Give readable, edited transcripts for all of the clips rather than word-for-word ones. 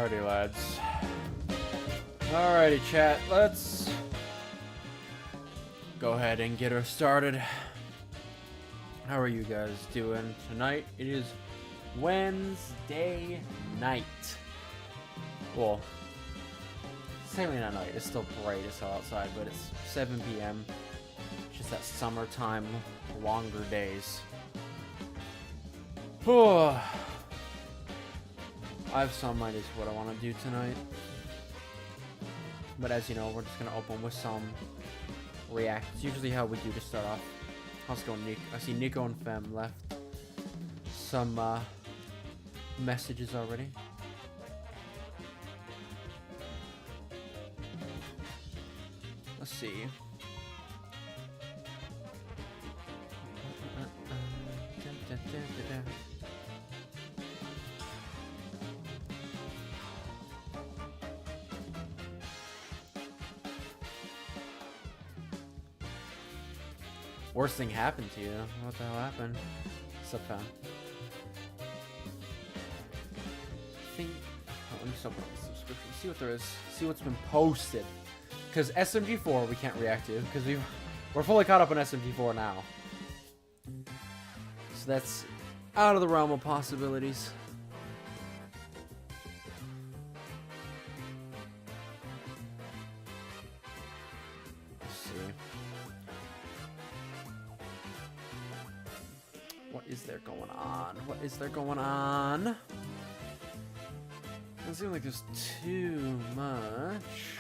Alrighty, lads. Alrighty, chat. Let's go ahead and get her started. How are you guys doing tonight? It is Wednesday night. Well, it's technically not night. It's still bright as hell outside, but it's 7 p.m. It's just that summertime, longer days. Oh. I have some ideas of what I want to do tonight. But as you know, we're just going to open with some reacts. It's usually how we do to start off. How's it going, Nick? I see Nico and Fem left some messages already. Let's see. Worst thing happened to you. What the hell happened? What's up, fam? Let me stop with the subscription. See what there is. See what's been posted. Because SMG4 we can't react to because we're fully caught up on SMG4 now. So that's out of the realm of possibilities. Let's see. What is there going on? What is there going on? Doesn't seem like there's too much.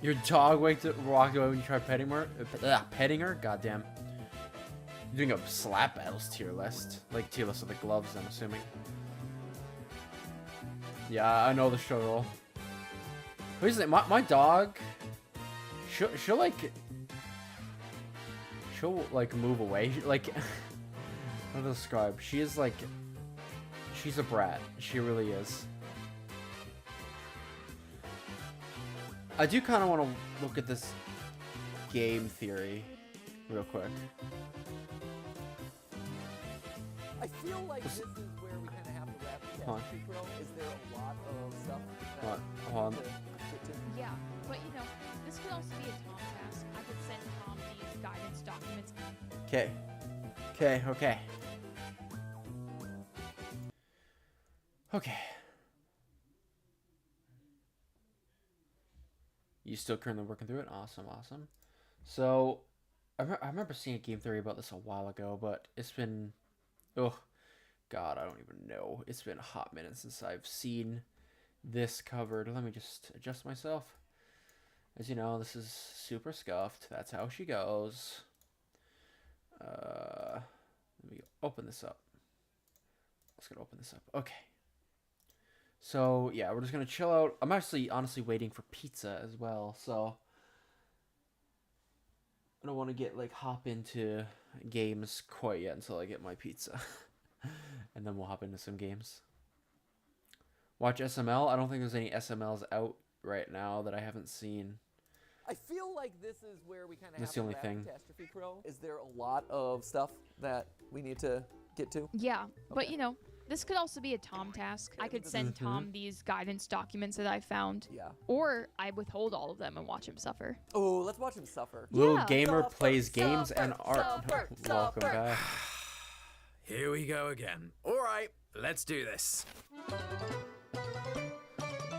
Your dog walked away when you tried petting her? Petting her? Goddamn. You're doing a slap battles tier list. Like tier list of the gloves, I'm assuming. Yeah, I know the struggle. What is it? My dog... She'll like move away. Like, how to describe? She is like, she's a brat. She really is. I do kind of want to look at this game theory real quick. I feel like this is where we kind of have to wrap it down. Is there a lot of stuff that Hold on. to get to? Yeah, but you know, this could also be a Tom task. I could send Tom these guidance documents. Okay. Okay, okay. Okay. You still currently working through it? Awesome, awesome. So, I remember seeing a game theory about this a while ago, but it's been... Oh, God, I don't even know. It's been a hot minute since I've seen this covered. Let me just adjust myself. As you know, this is super scuffed. That's how she goes. Let me open this up. Let's go open this up. Okay. So, yeah, we're just going to chill out. I'm actually, honestly, waiting for pizza as well, so... I don't want to get, like, hop into games quite yet until I get my pizza. And then we'll hop into some games. Watch SML. I don't think there's any SMLs out right now that I haven't seen. I feel like this is where we kind of That's have the only to wrap thing. Catastrophe Pro. Is there a lot of stuff that we need to get to? Yeah, but Okay. you know, this could also be a Tom task. I could send Tom these guidance documents that I found. Yeah. Or I withhold all of them and watch him suffer. Oh, let's watch him suffer. Little Yeah. Gamer Suffer, plays games and suffer, art. suffer, Welcome suffer. back. Here we go again. All right, let's do this.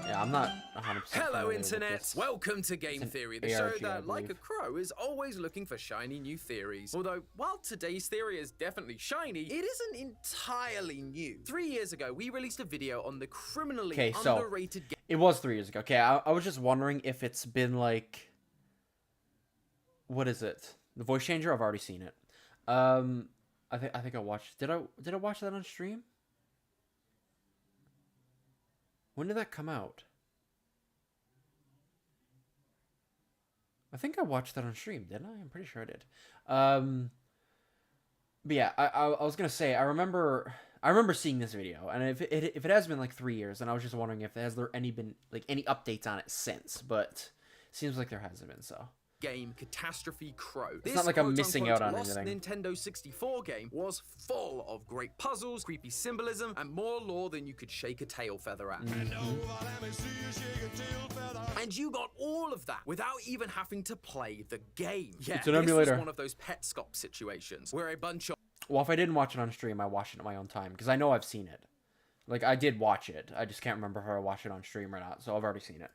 Yeah, I'm not 100% Hello, familiar with Internet. this. Welcome to Game an Theory, the show ARG, I that, like a believe. crow, is always looking for shiny new theories. Although, while today's theory is definitely shiny, it isn't entirely new. 3 years ago, we released a video on the criminally Okay, so underrated game. it was 3 years ago. Okay, I was just wondering if it's been like, what is it? The voice changer. I've already seen it. I think I watched. Did I watch that on stream? When did that come out? I think I watched that on stream, didn't I? I'm pretty sure I did. But yeah, I was gonna say I remember seeing this video, and if it has been like 3 years, then I was just wondering if been any updates on it since, but seems like there hasn't been. So game Catastrophe Crow. It's not like I'm missing out on lost anything. Nintendo 64 game was full of great puzzles, creepy symbolism, and more lore than you could shake a tail feather at. And you got all of that without even having to play the game. Yeah, It's an this emulator. was one of those Petscop situations where a bunch of Well, if I didn't watch it on stream, I watched it at my own time because I know I've seen it. Like, I did watch it. I just can't remember if I watched it on stream or not, so I've already seen it.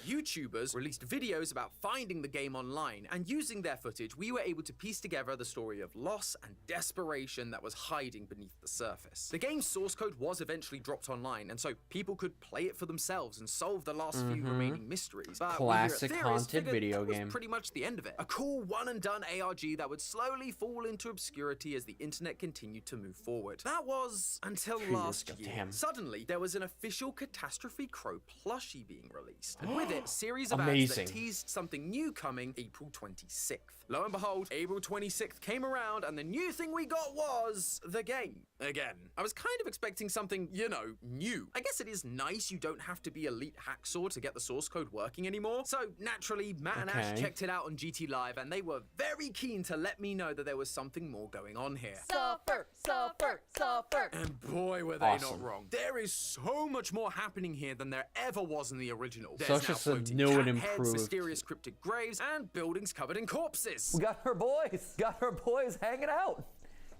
YouTubers released videos about finding the game online, and using their footage, we were able to piece together the story of loss and desperation that was hiding beneath the surface. The game's source code was eventually dropped online, and so people could play it for themselves and solve the last few remaining mysteries. But Classic we here at Theories haunted figured video that was game. pretty much the end of it. A cool one-and-done ARG that would slowly fall into obscurity as the internet continued to move forward. That was until 3 years last ago, year. damn. Suddenly, there was an official Catastrophe Crow plushie being released. And with it, a series of ads Amazing. that teased something new coming April 26th. Lo and behold, April 26th came around, and the new thing we got was the game. Again, I was kind of expecting something, you know, new. I guess it is nice you don't have to be Elite Hacksaw to get the source code working anymore. So naturally, Matt and Ash Okay. checked it out on GT Live, and they were very keen to let me know that there was something more going on here. Suffer, suffer, suffer. And boy, were they Awesome. not wrong. There is so much more happening here than there ever was in the original. So There's it's now just a floating new and cat heads, improved. mysterious cryptic graves, and buildings covered in corpses. We got our boys hanging out.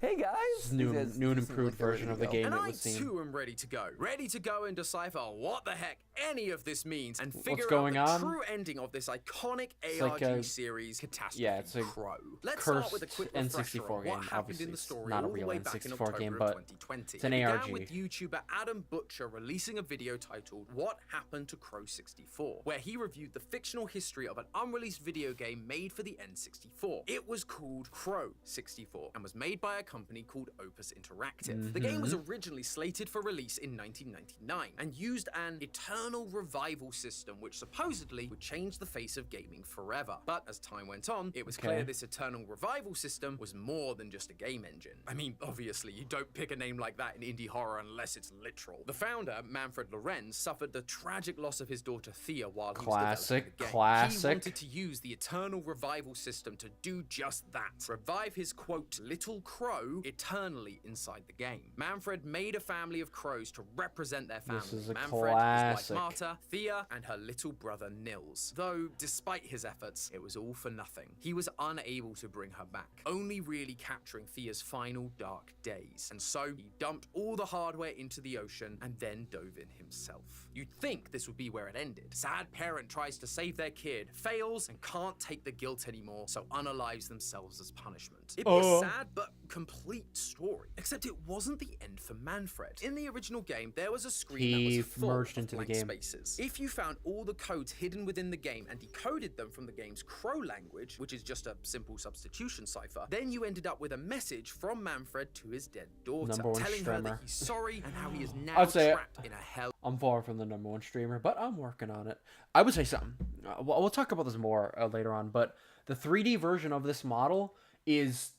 Hey guys. It's new, These guys new and seem improved like they're ready version to of the go. game And it I was seen. too am ready to go. Ready to go and decipher what the heck any of this means and figure going out the on? true ending of this iconic like ARG a- series, Catastrophe yeah, it's a Crow. Let's start with a cursed quick refresher N64 on what game, happened obviously. in the It's story not a all the real way back in N64 October game, of but 2020. it's an It began ARG. with YouTuber Adam Butcher releasing a video titled What Happened to Crow 64, where he reviewed the fictional history of an unreleased video game made for the N64. It was called Crow 64 and was made by a company called Opus Interactive. The game was originally slated for release in 1999 and used an eternal revival system which supposedly would change the face of gaming forever. But as time went on, it was clear Okay. this eternal revival system was more than just a game engine. I mean, obviously, you don't pick a name like that in indie horror unless it's literal. The founder, Manfred Lorenz, suffered the tragic loss of his daughter Thea while he was developing the game. He Classic. wanted to use the eternal revival system to do just that. Revive his, quote, little crow eternally inside the game. Manfred made a family of crows to represent their family. This is a Manfred, classic. his wife Marta, Thea, and her little brother Nils. Though, despite his efforts, it was all for nothing. He was unable to bring her back, only really capturing Thea's final dark days. And so, he dumped all the hardware into the ocean and then dove in himself. You'd think this would be where it ended. Sad parent tries to save their kid, fails, and can't take the guilt anymore, so unalives themselves as punishment. It'd be a sad but complete story. Except it wasn't the end for Manfred. In the original game, there was a screen that He was full merged of into the blank game. spaces. If you found all the codes hidden within the game and decoded them from the game's Crow language, which is just a simple substitution cipher, then you ended up with a message from Manfred to his dead daughter, #1 telling her streamer. that he's sorry and how he is now I'd say trapped in a hell. I'm far from the #1 streamer, but I'm working on it. I would say something. We'll talk about this more later on, but the 3D version of this model is...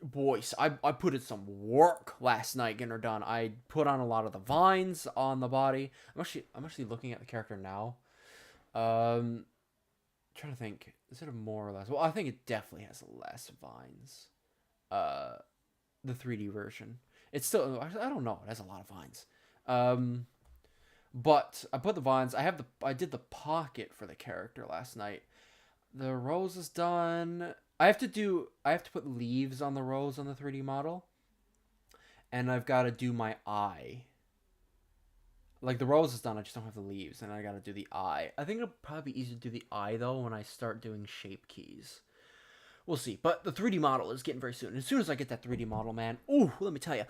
Boys, I put in some work last night getting her done. I put on a lot of the vines on the body. I'm actually looking at the character now. Trying to think. Is it a more or less? Well, I think it definitely has less vines. The 3D version. It's still... I don't know. It has a lot of vines. But I put the vines. I did the pocket for the character last night. The rose is done. I have to put leaves on the rose on the 3D model. And I've got to do my eye. Like, the rose is done, I just don't have the leaves. And I got to do the eye. I think it'll probably be easier to do the eye, though, when I start doing shape keys. We'll see. But the 3D model is getting very soon. As soon as I get that 3D model, man. Ooh, let me tell you.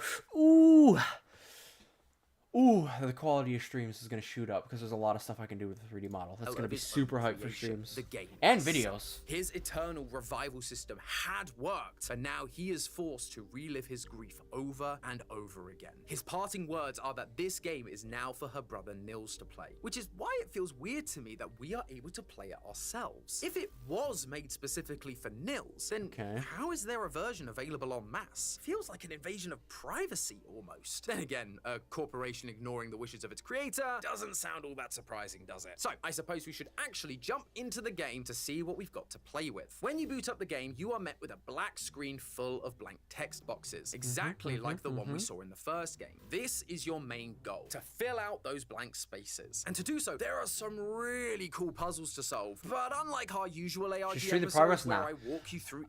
Ooh, the quality of streams is going to shoot up because there's a lot of stuff I can do with the 3D model. That's going to be super hype for streams. The game and itself. videos. His eternal revival system had worked, and now he is forced to relive his grief over and over again. His parting words are that this game is now for her brother Nils to play, which is why it feels weird to me that we are able to play it ourselves. If it was made specifically for Nils, then how is there a version available en masse? Feels like an invasion of privacy almost. Then again, a corporation creation ignoring the wishes of its creator doesn't sound all that surprising, does it? So, I suppose we should actually jump into the game to see what we've got to play with. When you boot up the game, you are met with a black screen full of blank text boxes, exactly like the one we saw in the first game. This is your main goal, to fill out those blank spaces. And to do so, there are some really cool puzzles to solve, but unlike our usual ARG Should show you the episodes progress where now. I walk you through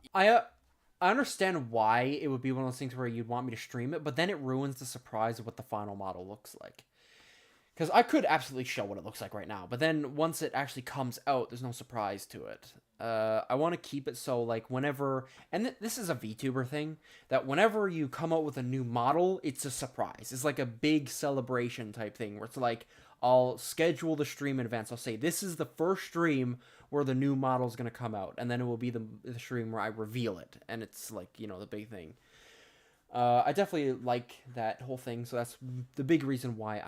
I understand why it would be one of those things where you'd want me to stream it, but then it ruins the surprise of what the final model looks like. Because I could absolutely show what it looks like right now, but then once it actually comes out, there's no surprise to it. I want to keep it so, like, whenever... And this is a VTuber thing, that whenever you come out with a new model, it's a surprise. It's like a big celebration type thing, where it's like, I'll schedule the stream in advance. I'll say, this is the first stream where the new model is going to come out, and then it will be the stream where I reveal it, and it's, like, you know, the big thing. I definitely like that whole thing, so that's the big reason why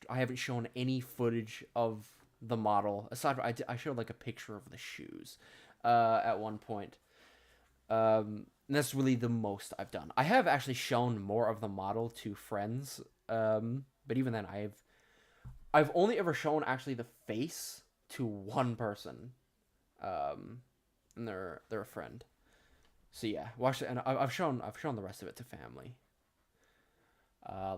I haven't shown any footage of the model. Aside from, I showed, like, a picture of the shoes at one point. And that's really the most I've done. I have actually shown more of the model to friends, but even then, I've only ever shown, actually, the face to one person, and they're a friend. So yeah, watch it, and I've shown the rest of it to family.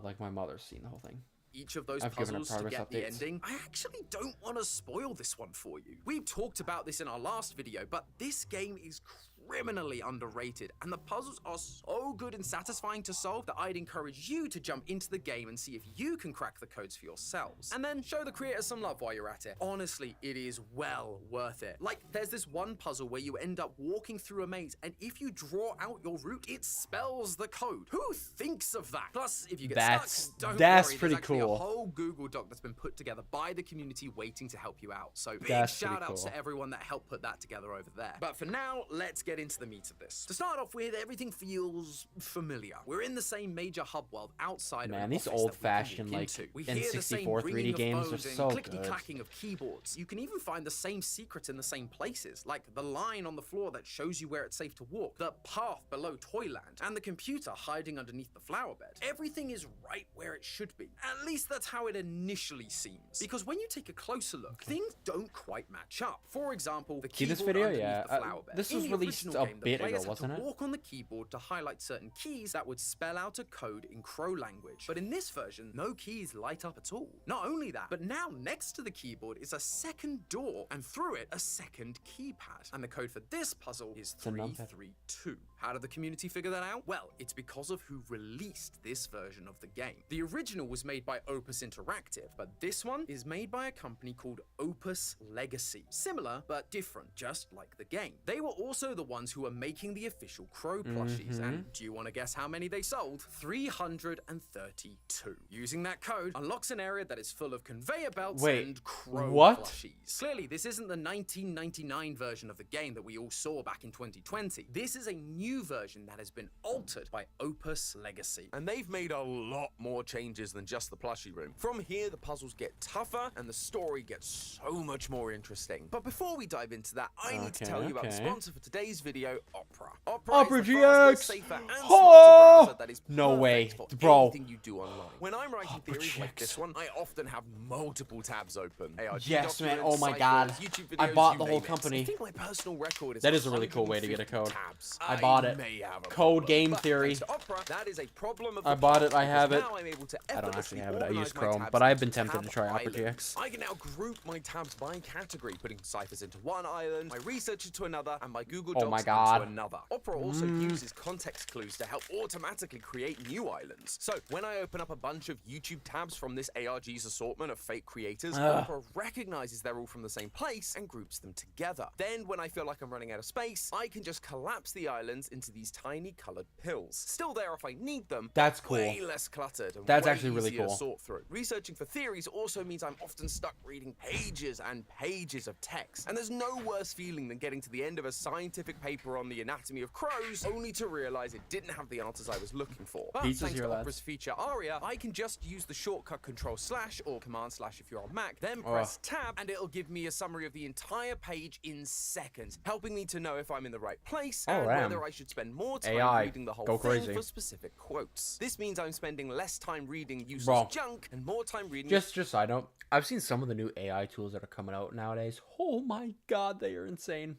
Like my mother's seen the whole thing. Each of those I've given her puzzles to progress get the updates. ending. I actually don't want to spoil this one for you. We've talked about this in our last video, but this game is criminally underrated, and the puzzles are so good and satisfying to solve that I'd encourage you to jump into the game and see if you can crack the codes for yourselves. And then show the creators some love while you're at it. Honestly, it is well worth it. Like, there's this one puzzle where you end up walking through a maze, and if you draw out your route, it spells the code. Who thinks of that? Plus, if you get stuck, don't worry, pretty there's actually cool. a whole Google Doc that's been put together by the community waiting to help you out. So big That's pretty shout outs cool. to everyone that helped put that together over there. But for now, let's get into the meat of this. To start off with, everything feels familiar. We're in the same major hub world outside of Man, an these office that we can old-fashioned, walk like, into. We hear the same N64 ringing 3D of games are phones and so clickety good. clacking of keyboards. You can even find the same secrets in the same places, like the line on the floor that shows you where it's safe to walk, the path below Toyland, and the computer hiding underneath the flower bed. Everything is right where it should be. At least that's how it initially seems. Because when you take a closer look, things don't quite match up. For example, the See keyboard this video? underneath Yeah, the flower bed. this In was the released original a game, the bit ago, players had wasn't to it? walk on the keyboard to highlight certain keys that would spell out a code in Crow language. But in this version, no keys light up at all. Not only that, but now next to the keyboard is a second door, and through it, a second keypad. And the code for this puzzle is a numpad. 332. How did the community figure that out? Well, it's because of who released this version of the game. The original was made by Opus Interactive, but this one is made by a company called Opus Legacy. Similar, but different, just like the game. They were also the ones who were making the official Crow plushies, and do you want to guess how many they sold? 332. Using that code unlocks an area that is full of conveyor belts Wait, and Crow what? plushies. Clearly, this isn't the 1999 version of the game that we all saw back in 2020. This is a new version that has been altered by Opus Legacy. And they've made a lot more changes than just the plushie room. From here, the puzzles get tougher and the story gets so much more interesting. But before we dive into that, I need to tell you about the sponsor for today's video, Opera. Opera is the GX! faster, safer, and smarter Oh! browser that is No way, perfect for bro. anything you do online. When I'm writing Opera theories like GX. this one, I often have multiple tabs open. ARG Yes, man. documents, Oh my ciphers, God. YouTube I videos, bought you the whole name it. company. I think my personal record is That is a really cool way to get a 150 code. tabs. I bought it. may have a Code problem, Game but Theory. thanks to Opera, that is a problem of I the bought it, past, I have because it. now I'm able to I don't actually effortlessly have it. I use organize my Chrome, tabs but I've into been tempted to tab try Opera islands. GX. I can now group my tabs by category, putting ciphers into one island, my research into another, and my Google Docs Oh my into God. another. Opera also uses context clues to help automatically create new islands. So when I open up a bunch of YouTube tabs from this ARG's assortment of fake creators, Opera recognizes they're all from the same place and groups them together. Then when I feel like I'm running out of space, I can just collapse the islands into these tiny colored pills. Still there if I need them. That's cool. Way less cluttered and That's way actually really easier to cool. sort through. Researching for theories also means I'm often stuck reading pages and pages of text. And there's no worse feeling than getting to the end of a scientific paper on the anatomy of crows, only to realize it didn't have the answers I was looking for. But Pizza's thanks here, to lads. Opera's feature Aria, I can just use the shortcut Control/ or Command/ if you're on Mac, then press Tab, and it'll give me a summary of the entire page in seconds, helping me to know if I'm in the right place and whether I should spend more time AI, reading the whole go thing crazy. for specific quotes. This means I'm spending less time reading useless junk and more time reading. Just side note, I've seen some of the new AI tools that are coming out nowadays. Oh my god, they are insane.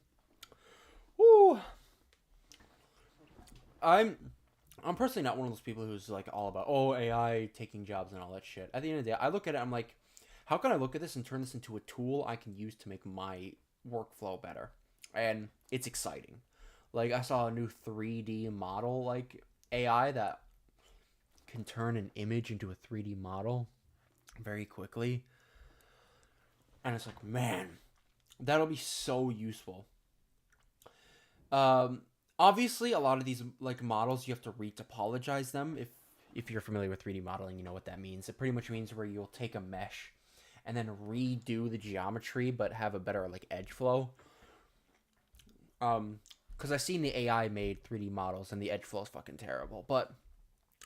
Woo. I'm personally not one of those people who's like all about AI taking jobs and all that shit. At the end of the day, I look at it, I'm like, how can I look at this and turn this into a tool I can use to make my workflow better? And it's exciting. Like, I saw a new 3D model, like, AI that can turn an image into a 3D model very quickly. And it's like, man, that'll be so useful. Obviously, a lot of these, like, models, you have to retopologize them. If you're familiar with 3D modeling, you know what that means. It pretty much means where you'll take a mesh and then redo the geometry, but have a better, like, edge flow. Because I've seen the AI made 3D models, and the edge flow is fucking terrible. But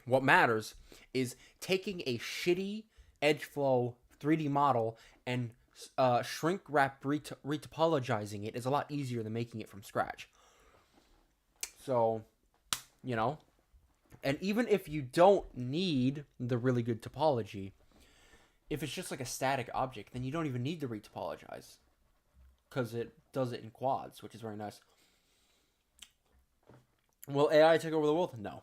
what matters is taking a shitty edge flow 3D model and shrink wrap retopologizing it is a lot easier than making it from scratch. So, you know, and even if you don't need the really good topology, if it's just like a static object, then you don't even need to retopologize, because it does it in quads, which is very nice. Will AI take over the world? No.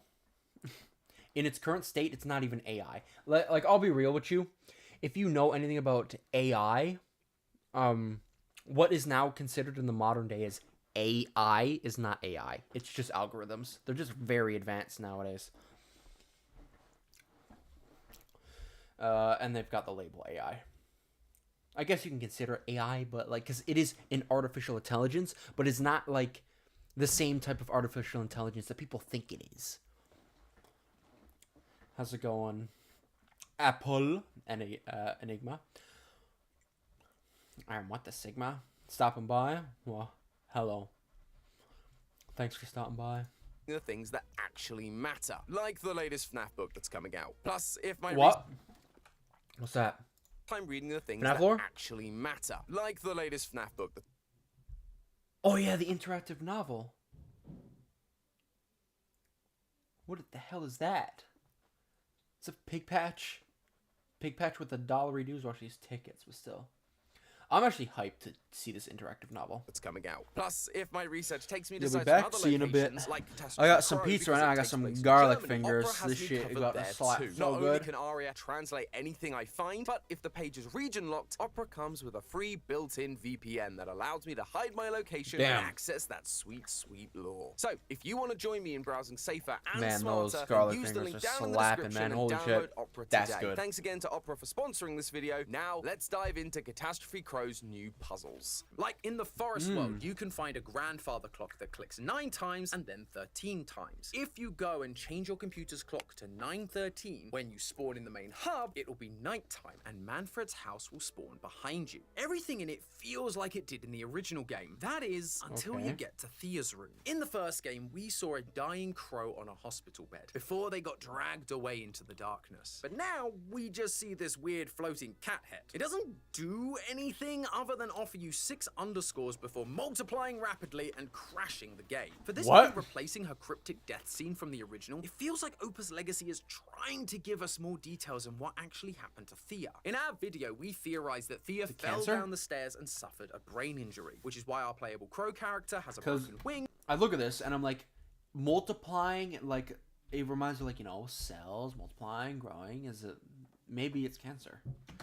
In its current state, it's not even AI. Like, I'll be real with you. If you know anything about AI, what is now considered in the modern day as AI is not AI. It's just algorithms. They're just very advanced nowadays. And they've got the label AI. I guess you can consider it AI, but like, because it is an artificial intelligence, but it's not like the same type of artificial intelligence that people think it is. How's it going? Apple and Enigma. I'm what the Sigma stopping by. Well, hello. Thanks for stopping by. The things that actually matter, like the latest FNAF book that's coming out. Plus, if my What's that? I'm reading the things FNAF that lore? actually matter, like the latest FNAF book. Oh yeah, the interactive novel. What the hell is that? It's a pig patch. Pig patch with the $1 dues watch these tickets, but still. I'm actually hyped to see this interactive novel. That's coming out. Plus, if my research takes me to You'll be sites back. from other See you in a bit. locations, like I got some Catastrophe pizza Crow, right now. I because got it some takes place in garlic Germany, fingers. Opera has This me shit covered got there to slap too. so Not good. only can Aria translate anything I find, but if the page is region locked, Opera comes with a free built-in VPN that allows me to hide my location and access that sweet, sweet lore. So, if you want to join me in browsing safer and Man, those smarter, garlic then use the fingers link are down in the slapping, description man. and Holy download shit. Opera That's today. good. Thanks again to Opera for sponsoring this video. Now, let's dive into Catastrophe Crow's new puzzles. Like in the forest world, you can find a grandfather clock that clicks 9 times and then 13 times. If you go and change your computer's clock to 9:13, when you spawn in the main hub, it will be nighttime and Manfred's house will spawn behind you. Everything in it feels like it did in the original game. That is, until you get to Thea's room. In the first game, we saw a dying crow on a hospital bed before they got dragged away into the darkness. But now, we just see this weird floating cat head. It doesn't do anything other than offer you 6 underscores before multiplying rapidly and crashing the game. For this to be replacing her cryptic death scene from the original, it feels like Opus Legacy is trying to give us more details on what actually happened to Thea. In our video, we theorized that Thea fell down the stairs and suffered a brain injury, which is why our playable crow character has a broken wing. I look at this and I'm like, multiplying, like, it reminds me, like, you know, cells multiplying, growing. Is it? Maybe it's cancer.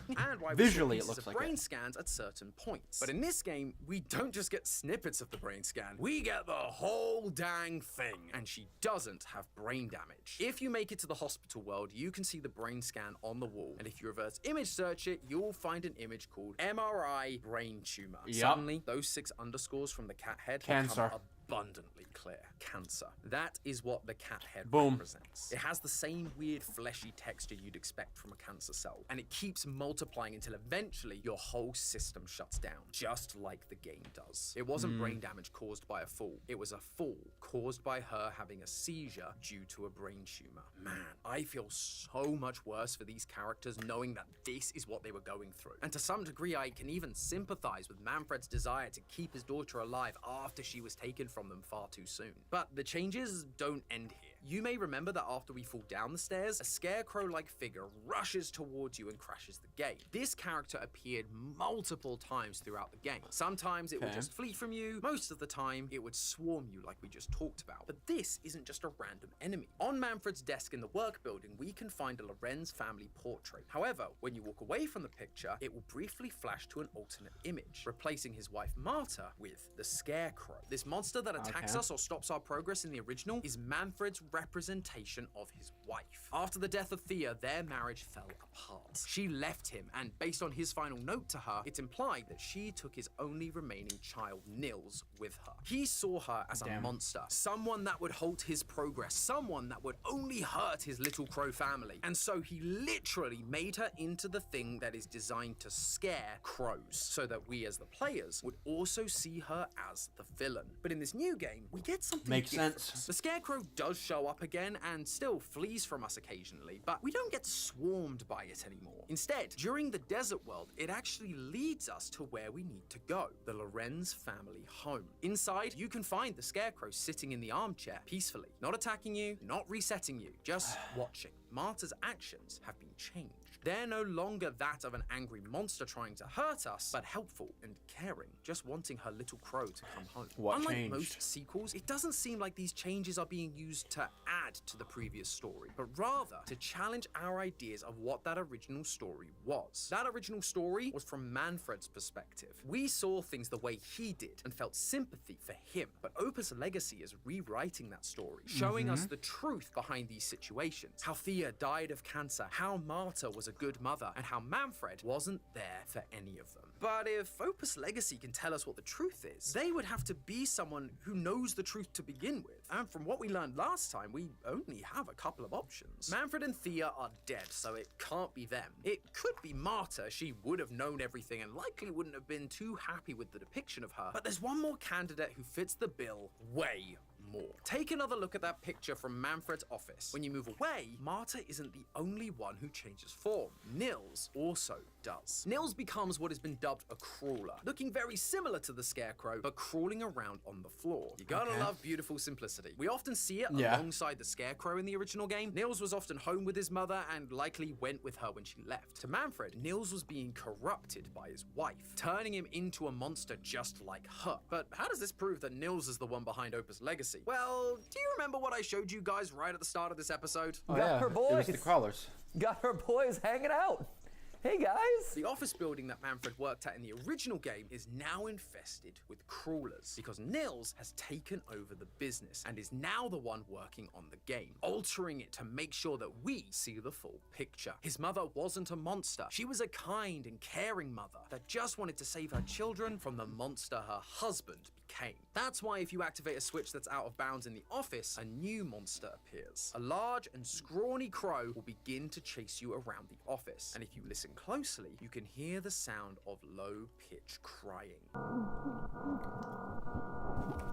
And why Visually, we it looks like brain it. scans at certain points. But in this game, we don't just get snippets of the brain scan. We get the whole dang thing. And she doesn't have brain damage. If you make it to the hospital world, you can see the brain scan on the wall. And if you reverse image search it, you'll find an image called MRI brain tumor. Suddenly, those 6 underscores from the cat head become abundantly clear. Cancer. That is what the cat head Boom. represents. It has the same weird fleshy texture you'd expect from a cancer cell, and it keeps multiplying until eventually your whole system shuts down, just like the game does. It wasn't brain damage caused by a fall. It was a fall caused by her having a seizure due to a brain tumor. Man, I feel so much worse for these characters knowing that this is what they were going through. And to some degree, I can even sympathize with Manfred's desire to keep his daughter alive after she was taken from them far too soon. But the changes don't end here. You may remember that after we fall down the stairs, a scarecrow-like figure rushes towards you and crashes the game. This character appeared multiple times throughout the game. Sometimes it would just flee from you, most of the time it would swarm you like we just talked about. But this isn't just a random enemy. On Manfred's desk in the work building, we can find a Lorenz family portrait. However, when you walk away from the picture, it will briefly flash to an alternate image, replacing his wife Marta with the Scarecrow. This monster that attacks us or stops our progress in the original is Manfred's representation of his wife. After the death of Thea, their marriage fell apart. She left him, and based on his final note to her, it's implied that she took his only remaining child, Nils, with her. He saw her as a monster, someone that would halt his progress, someone that would only hurt his little crow family. And so he literally made her into the thing that is designed to scare crows, so that we as the players would also see her as the villain. But in this new game, we get something different. The Scarecrow does show up again and still flees from us occasionally, but we don't get swarmed by it anymore. Instead, during the desert world, it actually leads us to where we need to go, the Lorenz family home. Inside, you can find the Scarecrow sitting in the armchair peacefully, not attacking you, not resetting you, just watching. Marta's actions have been changed. They're no longer that of an angry monster trying to hurt us, but helpful and caring, just wanting her little crow to come home. Unlike most sequels, it doesn't seem like these changes are being used to add to the previous story, but rather to challenge our ideas of what that original story was. That original story was from Manfred's perspective. We saw things the way he did and felt sympathy for him, but Opus Legacy is rewriting that story, showing us the truth behind these situations. How Thea died of cancer, how Marta was a good mother, and how Manfred wasn't there for any of them. But if Opus Legacy can tell us what the truth is, they would have to be someone who knows the truth to begin with. And from what we learned last time, we only have a couple of options. Manfred and Thea are dead, so it can't be them. It could be Marta. She would have known everything and likely wouldn't have been too happy with the depiction of her. But there's one more candidate who fits the bill way more. Take another look at that picture from Manfred's office. When you move away, Marta isn't the only one who changes form. Nils also does. Nils becomes what has been dubbed a crawler, looking very similar to the Scarecrow, but crawling around on the floor. You gotta love beautiful simplicity. We often see it alongside the Scarecrow in the original game. Nils was often home with his mother and likely went with her when she left. To Manfred, Nils was being corrupted by his wife, turning him into a monster just like her. But how does this prove that Nils is the one behind Opus Legacy? Well, do you remember what I showed you guys right at the start of this episode? Got her boys. It was the crawlers. Got her boys hanging out. Hey guys! The office building that Manfred worked at in the original game is now infested with crawlers because Nils has taken over the business and is now the one working on the game, altering it to make sure that we see the full picture. His mother wasn't a monster. She was a kind and caring mother that just wanted to save her children from the monster her husband became. That's why if you activate a switch that's out of bounds in the office, a new monster appears. A large and scrawny crow will begin to chase you around the office, and if you listen closely, you can hear the sound of low-pitched crying.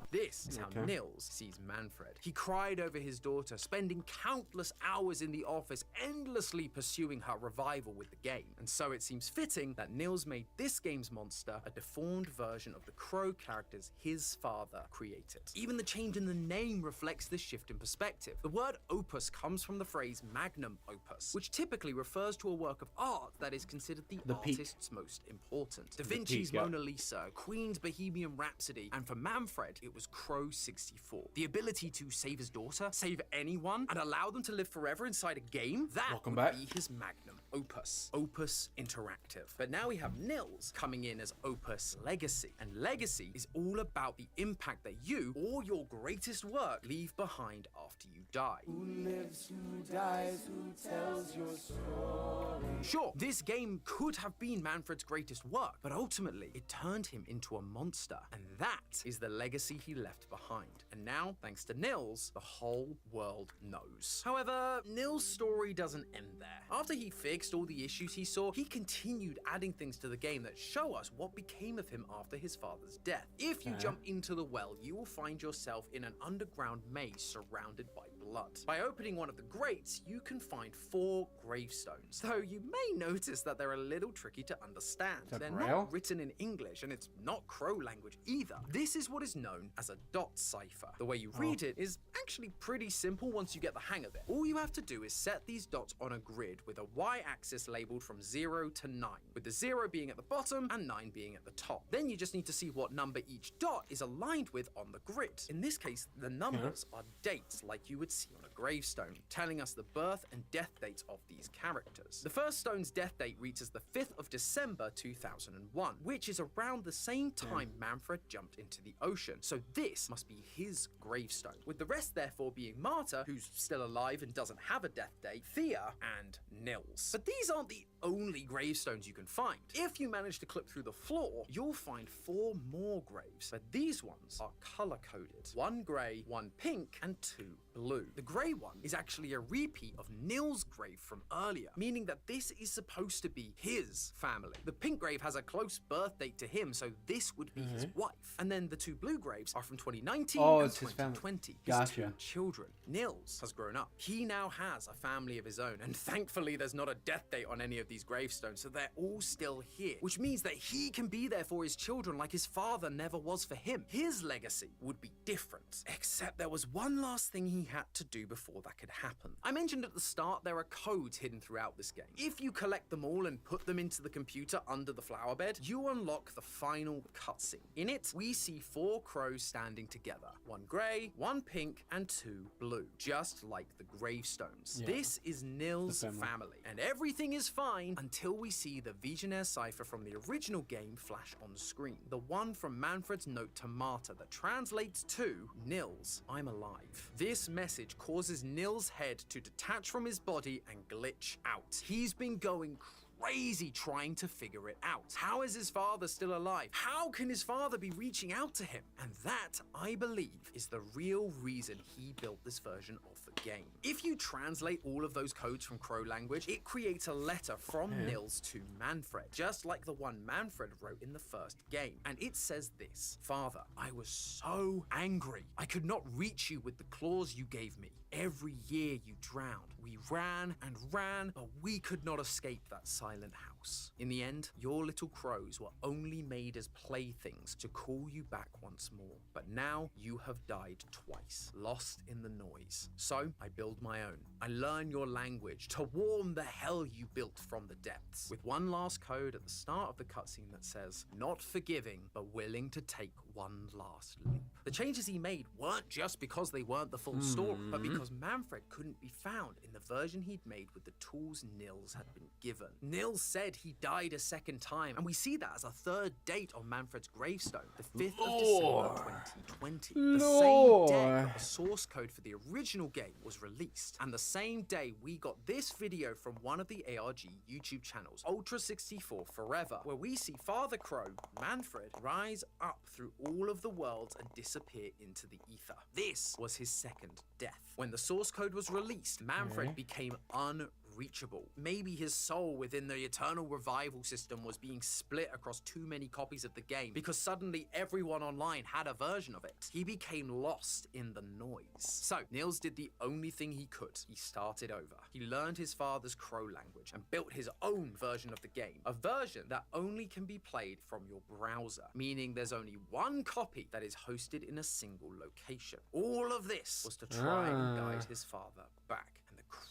This is how Nils sees Manfred. He cried over his daughter, spending countless hours in the office, endlessly pursuing her revival with the game. And so it seems fitting that Nils made this game's monster a deformed version of the crow characters his father created. Even the change in the name reflects this shift in perspective. The word opus comes from the phrase magnum opus, which typically refers to a work of art that is considered the artist's most important. Da Vinci's Mona Lisa, Queen's Bohemian Rhapsody, and for Manfred, it was Crow 64. The ability to save his daughter, save anyone, and allow them to live forever inside a game, that would be his magnum opus. Opus Interactive. But now we have Nils coming in as Opus Legacy, and Legacy is all about the impact that you or your greatest work leave behind after you die. Who lives, who dies, who tells your story? Sure, this This game could have been Manfred's greatest work, but ultimately it turned him into a monster. And that is the legacy he left behind. And now, thanks to Nils, the whole world knows. However, Nils' story doesn't end there. After he fixed all the issues he saw, he continued adding things to the game that show us what became of him after his father's death. If you jump into the well, you will find yourself in an underground maze surrounded by blood. By opening one of the grates, you can find 4 gravestones, though you may notice that they're a little tricky to understand. They're not written in English, and it's not Crow language either. This is what is known as a dot cipher. The way you read it is actually pretty simple once you get the hang of it. All you have to do is set these dots on a grid with a y-axis labeled from 0 to 9, with the 0 being at the bottom and 9 being at the top. Then you just need to see what number each dot is aligned with on the grid. In this case, the numbers are dates like you would see on a gravestone, telling us the birth and death dates of these characters. The first stone's death date reaches the 5th of December 2001, which is around the same time Manfred jumped into the ocean, so this must be his gravestone, with the rest therefore being Marta, who's still alive and doesn't have a death date, Thea, and Nils. But these aren't the only gravestones you can find. If you manage to clip through the floor, you'll find 4 more graves, but these ones are color-coded. 1 grey, 1 pink, and 2 blue. The grey one is actually a repeat of Nils' grave from earlier, meaning that this is supposed to be his family. The pink grave has a close birth date to him, so this would be his wife. And then the 2 blue graves are from 2019 and 2020. His 2 children. Nils has grown up. He now has a family of his own, and thankfully there's not a death date on any of these gravestones, so they're all still here, which means that he can be there for his children like his father never was for him. His legacy would be different, except there was one last thing he had to do before that could happen. I mentioned at the start there are codes hidden throughout this game. If you collect them all and put them into the computer under the flower bed, you unlock the final cutscene. In it, we see 4 crows standing together. 1 grey, 1 pink, and 2 blue, just like the gravestones. This is Nils' family, and everything is fine until we see the Visionaire cipher from the original game flash on screen. The one from Manfred's note to Marta that translates to, Nils, I'm alive. This message causes Nils' head to detach from his body and glitch out. He's been going crazy trying to figure it out. How is his father still alive? How can his father be reaching out to him? And that, I believe, is the real reason he built this version of the game. If you translate all of those codes from Crow language, it creates a letter from Nils to Manfred, just like the one Manfred wrote in the first game. And it says this: Father, I was so angry. I could not reach you with the claws you gave me. Every year you drowned. We ran and ran, but we could not escape that silent house. In the end, your little crows were only made as playthings to call you back once more. But now you have died twice, lost in the noise. So I build my own. I learn your language to warm the hell you built from the depths. With one last code at the start of the cutscene that says, not forgiving, but willing to take one last leap. The changes he made weren't just because they weren't the full story, but because Manfred couldn't be found in the version he'd made with the tools Nils had been given. Nils said he died a second time, and we see that as a 3rd date on Manfred's gravestone, the 5th of December 2020. The same day that the source code for the original game was released, and the same day we got this video from one of the ARG YouTube channels, Ultra64 Forever, where we see Father Crow, Manfred, rise up through all of the worlds and disappear into the ether. This was his 2nd death. When the source code was released, Manfred became unreachable. Maybe his soul within the Eternal Revival system was being split across too many copies of the game because suddenly everyone online had a version of it. He became lost in the noise. So Nils did the only thing he could. He started over. He learned his father's Crow language and built his own version of the game, a version that only can be played from your browser, meaning there's only one copy that is hosted in a single location. All of this was to try and guide his father back.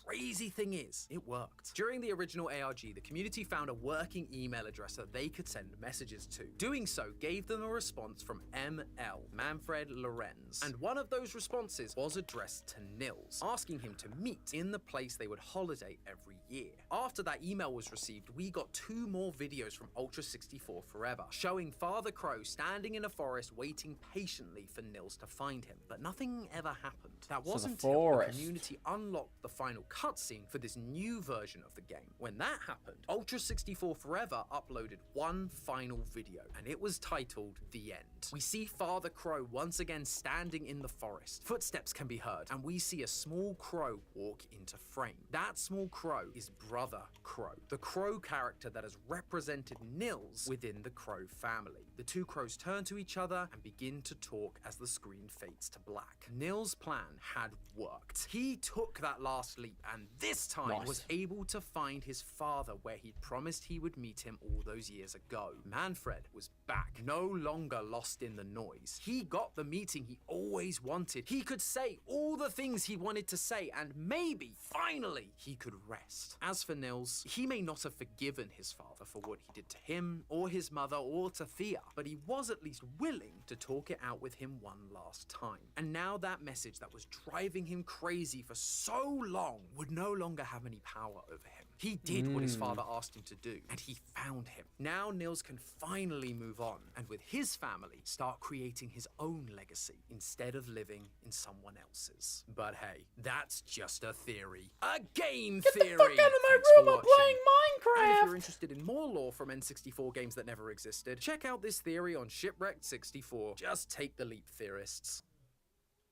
Crazy thing is, it worked. During the original ARG, the community found a working email address that they could send messages to. Doing so gave them a response from ML, Manfred Lorenz, and one of those responses was addressed to Nils, asking him to meet in the place they would holiday every year. After that email was received, we got 2 more videos from Ultra64 Forever, showing Father Crow standing in a forest waiting patiently for Nils to find him. But nothing ever happened. That wasn't until the community unlocked the final final cutscene for this new version of the game. When that happened, Ultra 64 Forever uploaded one final video, and it was titled The End. We see Father Crow once again standing in the forest. Footsteps can be heard, and we see a small crow walk into frame. That small crow is Brother Crow, the crow character that has represented Nils within the Crow family. The two crows turn to each other and begin to talk as the screen fades to black. Nils' plan had worked. He took that last leap, and this time was able to find his father where he'd promised he would meet him all those years ago. Manfred was back, no longer lost in the noise. He got the meeting he always wanted. He could say all the things he wanted to say, and maybe, finally, he could rest. As for Nils, he may not have forgiven his father for what he did to him, or his mother, or to Thea, but he was at least willing to talk it out with him one last time. And now that message that was driving him crazy for so long would no longer have any power over him. He did what his father asked him to do, and he found him. Now Nils can finally move on, and with his family, start creating his own legacy instead of living in someone else's. But hey, that's just a theory. A game theory! Get the fuck out of my room, I'm playing Minecraft! And if you're interested in more lore from N64 games that never existed, check out this theory on Shipwrecked 64. Just take the leap, theorists.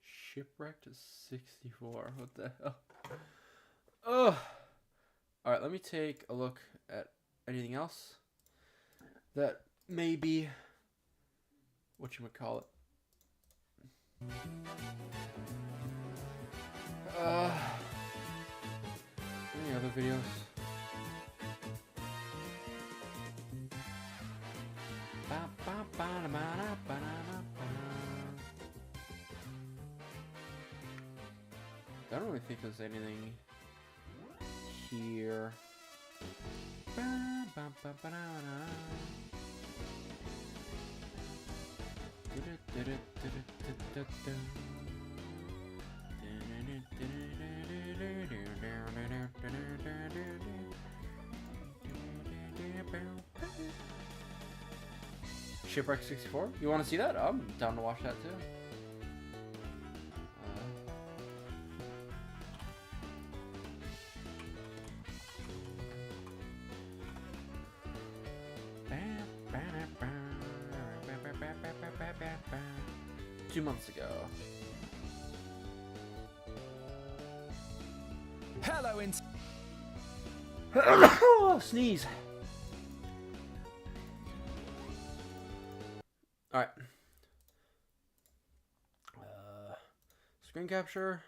Shipwrecked 64. What the hell? Ugh. Alright, let me take a look at anything else that maybe whatchamacallit. Any other videos? I don't really think there's anything here. Shipwreck 64? You want to see that? I'm down to watch that too. Two months ago. Hello, Sneeze. All right. Screen capture.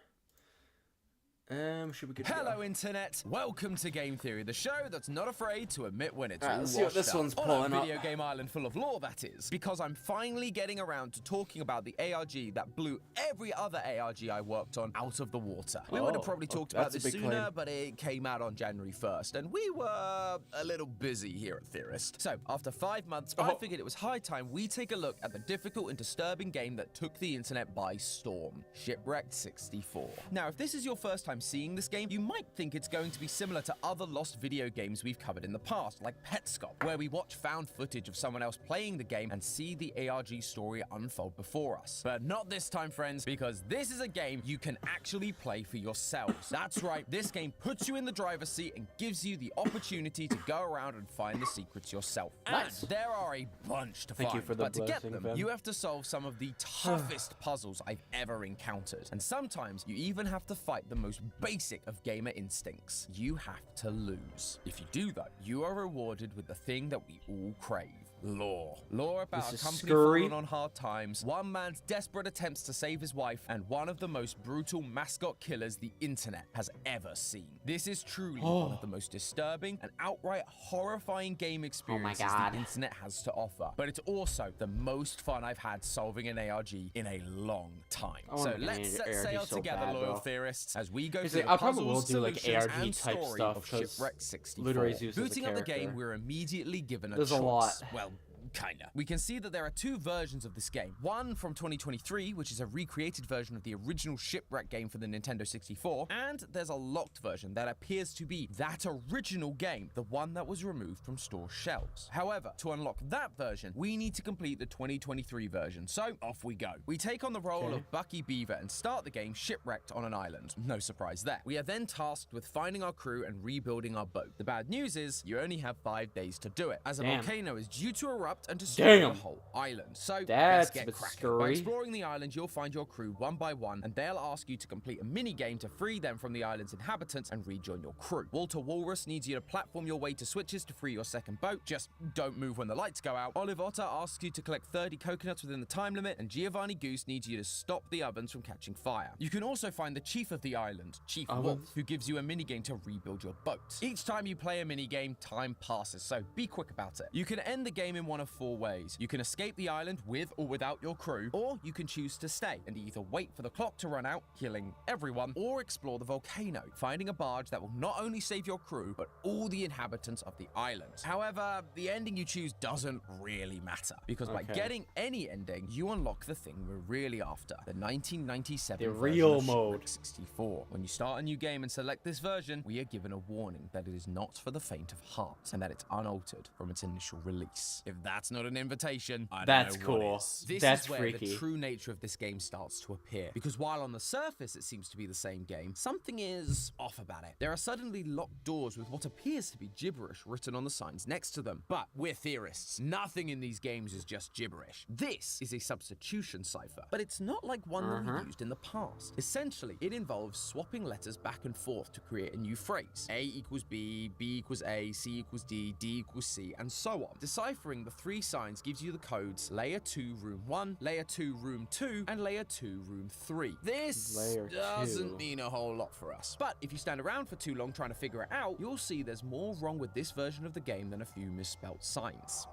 Should we get Hello, Internet. Welcome to Game Theory, the show that's not afraid to admit when it's all let's see what this one's pulling on a up. video game island full of lore, that is. Because I'm finally getting around to talking about the ARG that blew every other ARG I worked on out of the water. We would have probably talked about that's this a big sooner, claim. but it came out on January 1st, and we were a little busy here at Theorist. So, after 5 months, I figured it was high time we take a look at the difficult and disturbing game that took the internet by storm, Shipwrecked 64. Now, if this is your first time seeing this game, you might think it's going to be similar to other lost video games we've covered in the past, like Petscop, where we watch found footage of someone else playing the game and see the ARG story unfold before us. But not this time, friends, because this is a game you can actually play for yourselves. That's right, this game puts you in the driver's seat and gives you the opportunity to go around and find the secrets yourself. Nice. And there are a bunch to Thank find, you for the but to get blessing, them, Finn. you have to solve some of the toughest puzzles I've ever encountered. And sometimes you even have to fight the most basic of gamer instincts. You have to lose. If you do, though, you are rewarded with the thing that we all crave. Lore. Lore about This a is company scurry. fallen on hard times, one man's desperate attempts to save his wife, and one of the most brutal mascot killers the internet has ever seen. This is truly one of the most disturbing and outright horrifying game experiences God. the internet has to offer. But it's also the most fun I've had solving an ARG in a long time. I wanna So get an let's set ARG sail so together, bad, loyal bro. theorists, as we go He's through like, the I probably will puzzles, do, like, solutions, ARG and type story stuff, of 'cause Shipwrecked 64. Literally Zeus is a Booting up the game, character. we're immediately given a There's choice. a lot. Well, kinda. We can see that there are two versions of this game. One from 2023, which is a recreated version of the original Shipwreck game for the Nintendo 64, and there's a locked version that appears to be that original game, the one that was removed from store shelves. However, to unlock that version, we need to complete the 2023 version, so off we go. We take on the role of Bucky Beaver and start the game shipwrecked on an island. No surprise there. We are then tasked with finding our crew and rebuilding our boat. The bad news is, you only have 5 days to do it, as a volcano is due to erupt and destroy the whole island. So let's get cracking. By exploring the island, you'll find your crew one by one, and they'll ask you to complete a mini-game to free them from the island's inhabitants and rejoin your crew. Walter Walrus needs you to platform your way to switches to free your second boat. Just don't move when the lights go out. Olive Otter asks you to collect 30 coconuts within the time limit, and Giovanni Goose needs you to stop the ovens from catching fire. You can also find the chief of the island, Chief Wolf, who gives you a minigame to rebuild your boat. Each time you play a minigame, time passes, so be quick about it. You can end the game in one of 4 ways. You can escape the island with or without your crew, or you can choose to stay and either wait for the clock to run out, killing everyone, or explore the volcano, finding a barge that will not only save your crew, but all the inhabitants of the island. However, the ending you choose doesn't really matter, because by getting any ending, you unlock the thing we're really after, the 1997 real mode. 64. When you start a new game and select this version, we are given a warning that it is not for the faint of heart, and that it's unaltered from its initial release. If that's not an invitation, I don't know what is. This is where freaky. the true nature of this game starts to appear, because while on the surface it seems to be the same game, something is off about it. There are suddenly locked doors with what appears to be gibberish written on the signs next to them. But we're theorists. Nothing in these games is just gibberish. This is a substitution cipher, but it's not like one that we used in the past. Essentially, it involves swapping letters back and forth to create a new phrase. A equals B, B equals A, C equals D, D equals C, and so on. Deciphering the 3 signs gives you the codes Layer 2 Room 1, Layer 2 Room 2, and Layer 2 Room 3. This doesn't mean a whole lot for us, but if you stand around for too long trying to figure it out, you'll see there's more wrong with this version of the game than a few misspelt signs.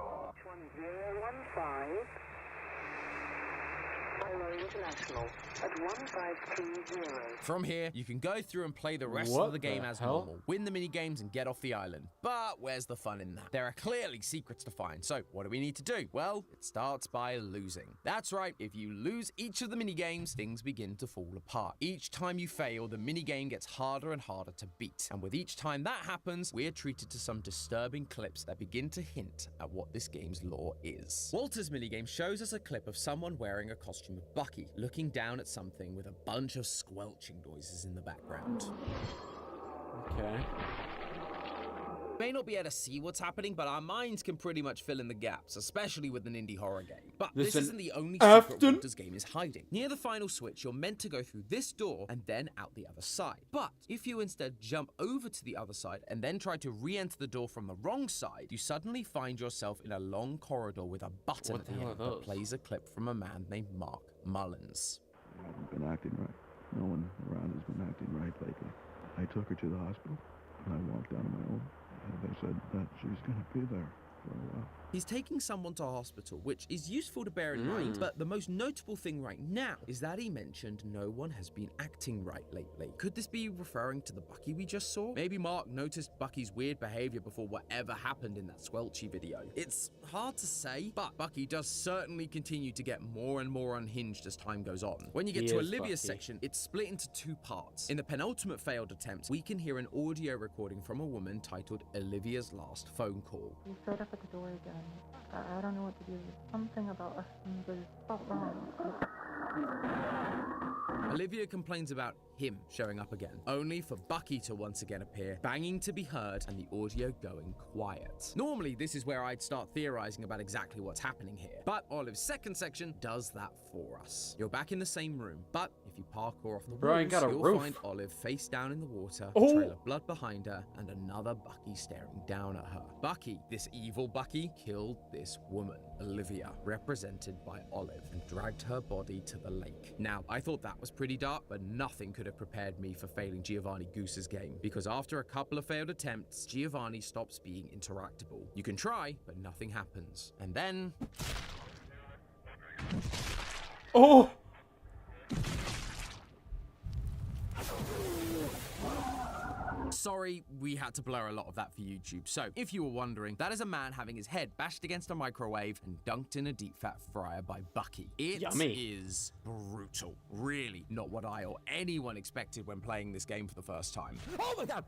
1015. International at 1530. From here, you can go through and play the rest of the game as normal, win the mini games and get off the island. But where's the fun in that? There are clearly secrets to find, so what do we need to do? Well, it starts by losing. That's right, if you lose each of the mini games, things begin to fall apart. Each time you fail, the mini game gets harder and harder to beat. And with each time that happens, we're treated to some disturbing clips that begin to hint at what this game's lore is. Walter's minigame shows us a clip of someone wearing a costume of Bucky, looking down at something with a bunch of squelching noises in the background. Okay. May not be able to see what's happening, but our minds can pretty much fill in the gaps, especially with an indie horror game. But this isn't the only secret Walter's game is hiding. Near the final switch, you're meant to go through this door and then out the other side. But if you instead jump over to the other side and then try to re-enter the door from the wrong side, you suddenly find yourself in a long corridor with a button at the end that plays a clip from a man named Mark Mullins. I haven't been acting right. No one around has been acting right lately. I took her to the hospital, and I walked out on my own. And they said that she's going to be there for a while. He's taking someone to hospital, which is useful to bear in mind, but the most notable thing right now is that he mentioned no one has been acting right lately. Could this be referring to the Bucky we just saw? Maybe Mark noticed Bucky's weird behavior before whatever happened in that squelchy video. It's hard to say, but Bucky does certainly continue to get more and more unhinged as time goes on. When you get to Olivia's section, it's split into 2 parts. In the penultimate failed attempt, we can hear an audio recording from a woman titled Olivia's Last Phone Call. He showed up at the door again. I don't know what to do. Something about us was felt wrong. Olivia complains about him showing up again, only for Bucky to once again appear, banging to be heard, and the audio going quiet. Normally, this is where I'd start theorizing about exactly what's happening here, but Olive's second section does that for us. You're back in the same room, but if you parkour off the walls, you'll find Olive face down in the water, a trail of blood behind her, and another Bucky staring down at her. Bucky, this evil Bucky, killed this woman, Olivia, represented by Olive, and dragged her body to the lake. Now, I thought that was pretty dark, but nothing could have prepared me for failing Giovanni Goose's game, because after a couple of failed attempts, Giovanni stops being interactable. You can try, but nothing happens. And then... Oh! Sorry, we had to blur a lot of that for YouTube. So, if you were wondering, that is a man having his head bashed against a microwave and dunked in a deep fat fryer by Bucky. It is brutal. Really not what I or anyone expected when playing this game for the first time. Oh my god!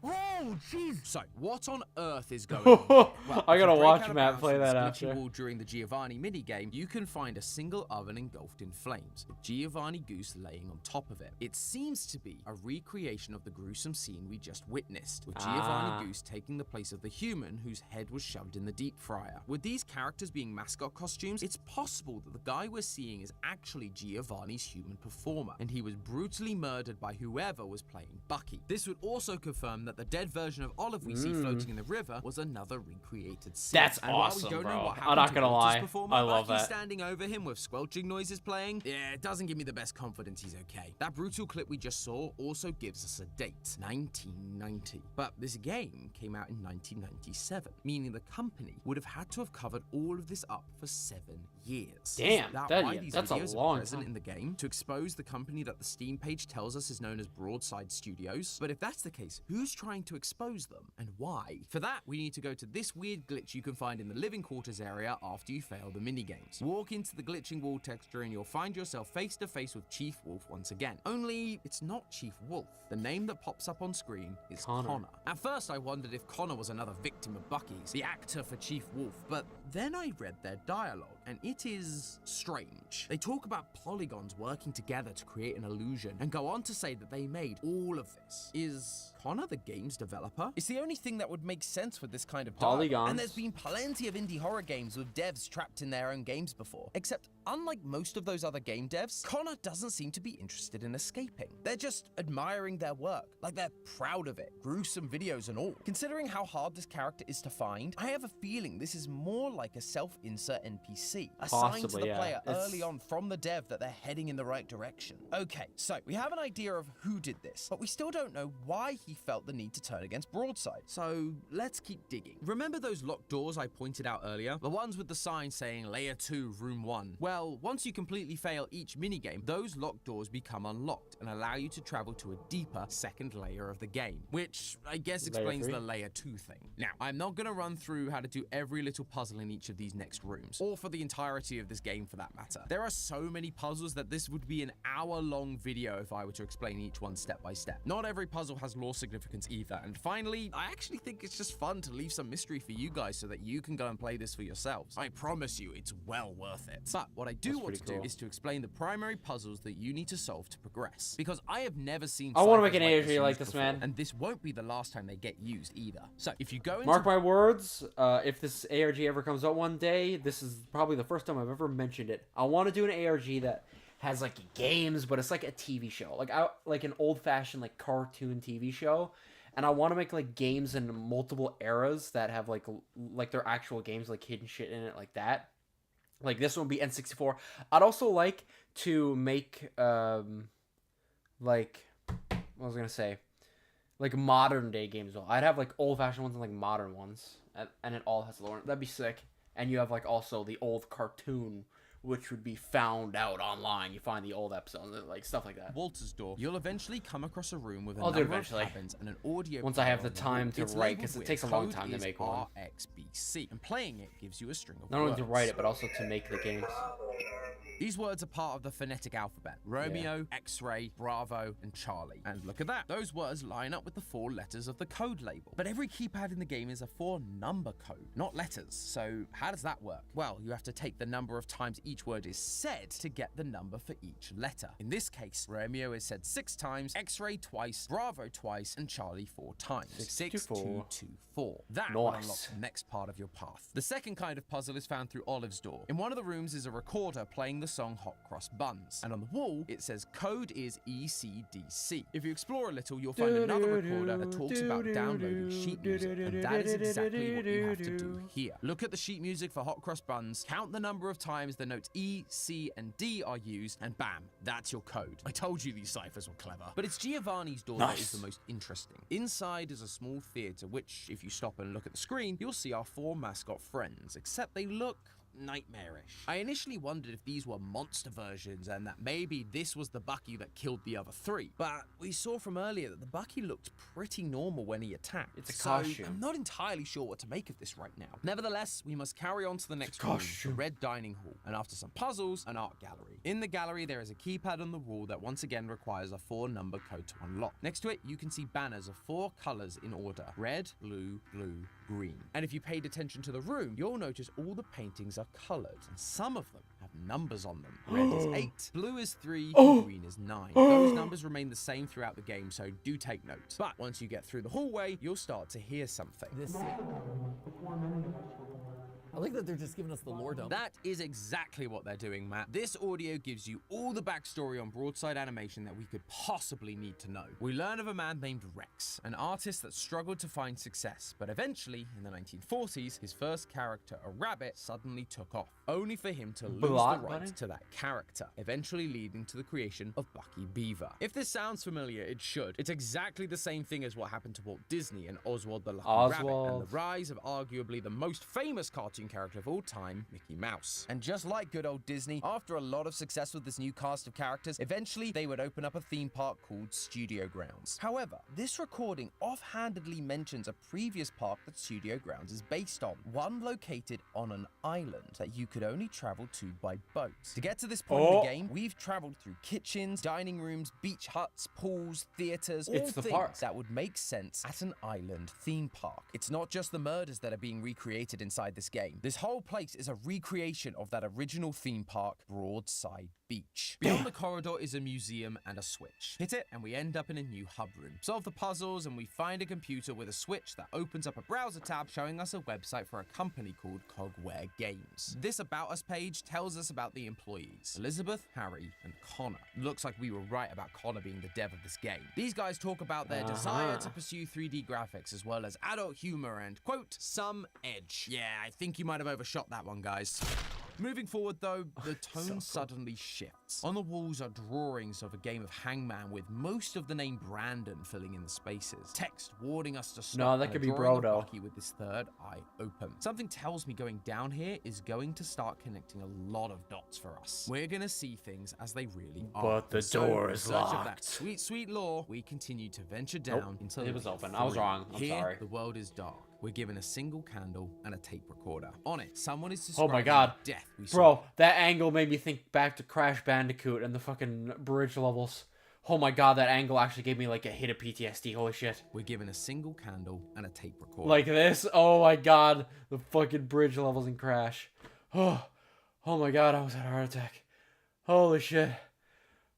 Oh, jeez! So, what on earth is going on? Well, I if you gotta break watch out of Matt bounds play from this that glitchy after. wall during the Giovanni minigame, you can find a single oven engulfed in flames, with Giovanni Goose laying on top of it. It seems to be a recreation of the gruesome scene we just witnessed, with Giovanni Goose taking the place of the human whose head was shoved in the deep fryer. With these characters being mascot costumes, it's possible that the guy we're seeing is actually Giovanni's human performer, and he was brutally murdered by whoever was playing Bucky. This would also confirm that the dead version of Olive we see floating in the river was another recreated scene. That's and while awesome, we don't bro. know what I'm happened not to gonna Walter's lie. performer, I love Bucky that. standing over him with squelching noises playing, yeah, it doesn't give me the best confidence he's okay. That brutal clip we just saw also gives us a date, 1990. But this game came out in 1997, meaning the company would have had to have covered all of this up for 7 years. Damn, Is that that- why yeah, these that's a videos long are present time. in the game? To expose the company that the Steam page tells us is known as Broadside Studios? But if that's the case, who's trying to expose them and why? For that, we need to go to this weird glitch you can find in the living quarters area after you fail the minigames. Walk into the glitching wall texture and you'll find yourself face to face with Chief Wolf once again. Only it's not Chief Wolf. The name that pops up on screen is Connor. At first I wondered if Connor was another victim of Bucky's, the actor for Chief Wolf, but then I read their dialogue and it is strange. They talk about polygons working together to create an illusion and go on to say that they made all of this. Is Connor the game's developer? It's the only thing that would make sense with this kind of dialogue. Polygons. And there's been plenty of indie horror games with devs trapped in their own games before. Except, unlike most of those other game devs, Connor doesn't seem to be interested in escaping. They're just admiring their work, like they're proud of it, gruesome videos and all. Considering how hard this character is to find, I have a feeling this is more like a self-insert NPC, assigned to Possibly, the yeah. player It's- early on from the dev that they're heading in the right direction. Okay, so we have an idea of who did this, but we still don't know why he felt the need to turn against Broadside. So let's keep digging. Remember those locked doors I pointed out earlier? The ones with the sign saying Layer 2, Room 1. Well, once you completely fail each minigame, those locked doors become unlocked and allow you to travel to a deeper second layer of the game, which I guess explains the Layer 2 thing. Now, I'm not going to run through how to do every little puzzle in each of these next rooms, or for the entirety of this game for that matter. There are so many puzzles that this would be an hour-long video if I were to explain each one step by step. Not every puzzle has lore significance either, and finally, I actually think it's just fun to leave some mystery for you guys so that you can go and play this for yourselves. I promise you, it's well worth it. But what I do want to do is to explain the primary puzzles that you need to solve to progress, because I have never seen I want to make ciphers an ARG used like this, before, man. and this won't be the last time they get used either. So if you go into Mark my words, if this ARG ever comes out one day, this is probably the first time I've ever mentioned it. I want to do an ARG that has like games, but it's like a TV show, like an old-fashioned like cartoon TV show. And I want to make like games in multiple eras that have like their actual games, like hidden shit in it, like that. Like this one would be N64. I'd also like to make like what was I gonna say, like modern day games. I'd have like old fashioned ones and like modern ones, and it all has lore. That'd be sick. And you have like also the old cartoon, which would be found out online. You find the old episodes, like stuff like that. Walter's door, you'll eventually come across a room with a I'll do it number of eventually. cabins and an audio Once I have player the on wall. time to It's write, labeled because it with takes a long code time to is make one. RXBC, and playing it gives you a string of Not only words. to write it, but also to make the games. These words are part of the phonetic alphabet: Romeo, X-ray, Bravo, and Charlie. And look at that. Those words line up with the 4 letters of the code label. But every keypad in the game is a 4-number code, not letters. So how does that work? Well, you have to take the number of times each word is said to get the number for each letter. In this case, Romeo is said 6 times, X-ray twice, Bravo twice, and Charlie 4 times. 6, 2, 2, 4. That will Nice. unlock the next part of your path. The second kind of puzzle is found through Olive's door. In one of the rooms is a recorder playing the song Hot Cross Buns, and on the wall it says code is ECDC. If you explore a little, you'll find another recorder that talks about downloading sheet music, and that is exactly what you have to do here. Look at the sheet music for Hot Cross Buns, count the number of times the notes E, C, and D are used, and bam, that's your code. I told you these ciphers were clever. But it's Giovanni's door that is the most interesting. Inside is a small theater, which, if you stop and look at the screen, you'll see our 4 mascot friends, except they look nightmarish. I initially wondered if these were monster versions and that maybe this was the Bucky that killed the other three. But we saw from earlier that the Bucky looked pretty normal when he attacked. It's a so costume. I'm not entirely sure what to make of this right now. Nevertheless, we must carry on to the next room, the Red Dining Hall, and after some puzzles, an art gallery. In the gallery, there is a keypad on the wall that once again requires a 4-number code to unlock. Next to it, you can see banners of 4 colors in order: red, blue, green. And if you paid attention to the room, you'll notice all the paintings are colored, and some of them have numbers on them. Red is 8, blue is 3, and green is 9. Those numbers remain the same throughout the game, so do take note. But once you get through the hallway, you'll start to hear something. I like that they're just giving us the lore dump. That is exactly what they're doing, Matt. This audio gives you all the backstory on Broadside Animation that we could possibly need to know. We learn of a man named Rex, an artist that struggled to find success, but eventually, in the 1940s, his first character, a rabbit, suddenly took off, only for him to lose the rights to that character, eventually leading to the creation of Bucky Beaver. If this sounds familiar, it should. It's exactly the same thing as what happened to Walt Disney and Oswald the Lucky Rabbit, and the rise of arguably the most famous cartoon character of all time, Mickey Mouse. And just like good old Disney, after a lot of success with this new cast of characters, eventually they would open up a theme park called Studio Grounds. However, this recording offhandedly mentions a previous park that Studio Grounds is based on, one located on an island that you could only travel to by boat. To get to this point in the game, we've traveled through kitchens, dining rooms, beach huts, pools, theaters, all things that would make sense at an island theme park. It's not just the murders that are being recreated inside this game. This whole place is a recreation of that original theme park, Broadside Beach. Beyond the corridor is a museum and a switch. Hit it and we end up in a new hub room. Solve the puzzles and we find a computer with a switch that opens up a browser tab showing us a website for a company called Cogware Games. This About Us page tells us about the employees: Elizabeth, Harry, and Connor. Looks like we were right about Connor being the dev of this game. These guys talk about their desire to pursue 3D graphics as well as adult humor and, quote, some edge. Yeah, I think you might have overshot that one, guys. Moving forward, though, the tone suddenly shifts. On the walls are drawings of a game of Hangman with most of the name Brandon filling in the spaces. Text warning us to stop. No, that could be Brodo. Bucky with his third eye open. Something tells me going down here is going to start connecting a lot of dots for us. We're gonna see things as they really are. But the door is locked. Of that sweet, sweet lore, we continue to venture down until it was open. I was wrong. I'm here, sorry. The world is dark. We're given a single candle and a tape recorder. On it, someone is Oh describing my god. the death we saw. Bro, that angle made me think back to Crash Bandicoot and the fucking bridge levels. Oh my god, that angle actually gave me like a hit of PTSD. Holy shit. We're given a single candle and a tape recorder. Like this? Oh my god. The fucking bridge levels in Crash. Oh my god, I was at a heart attack. Holy shit.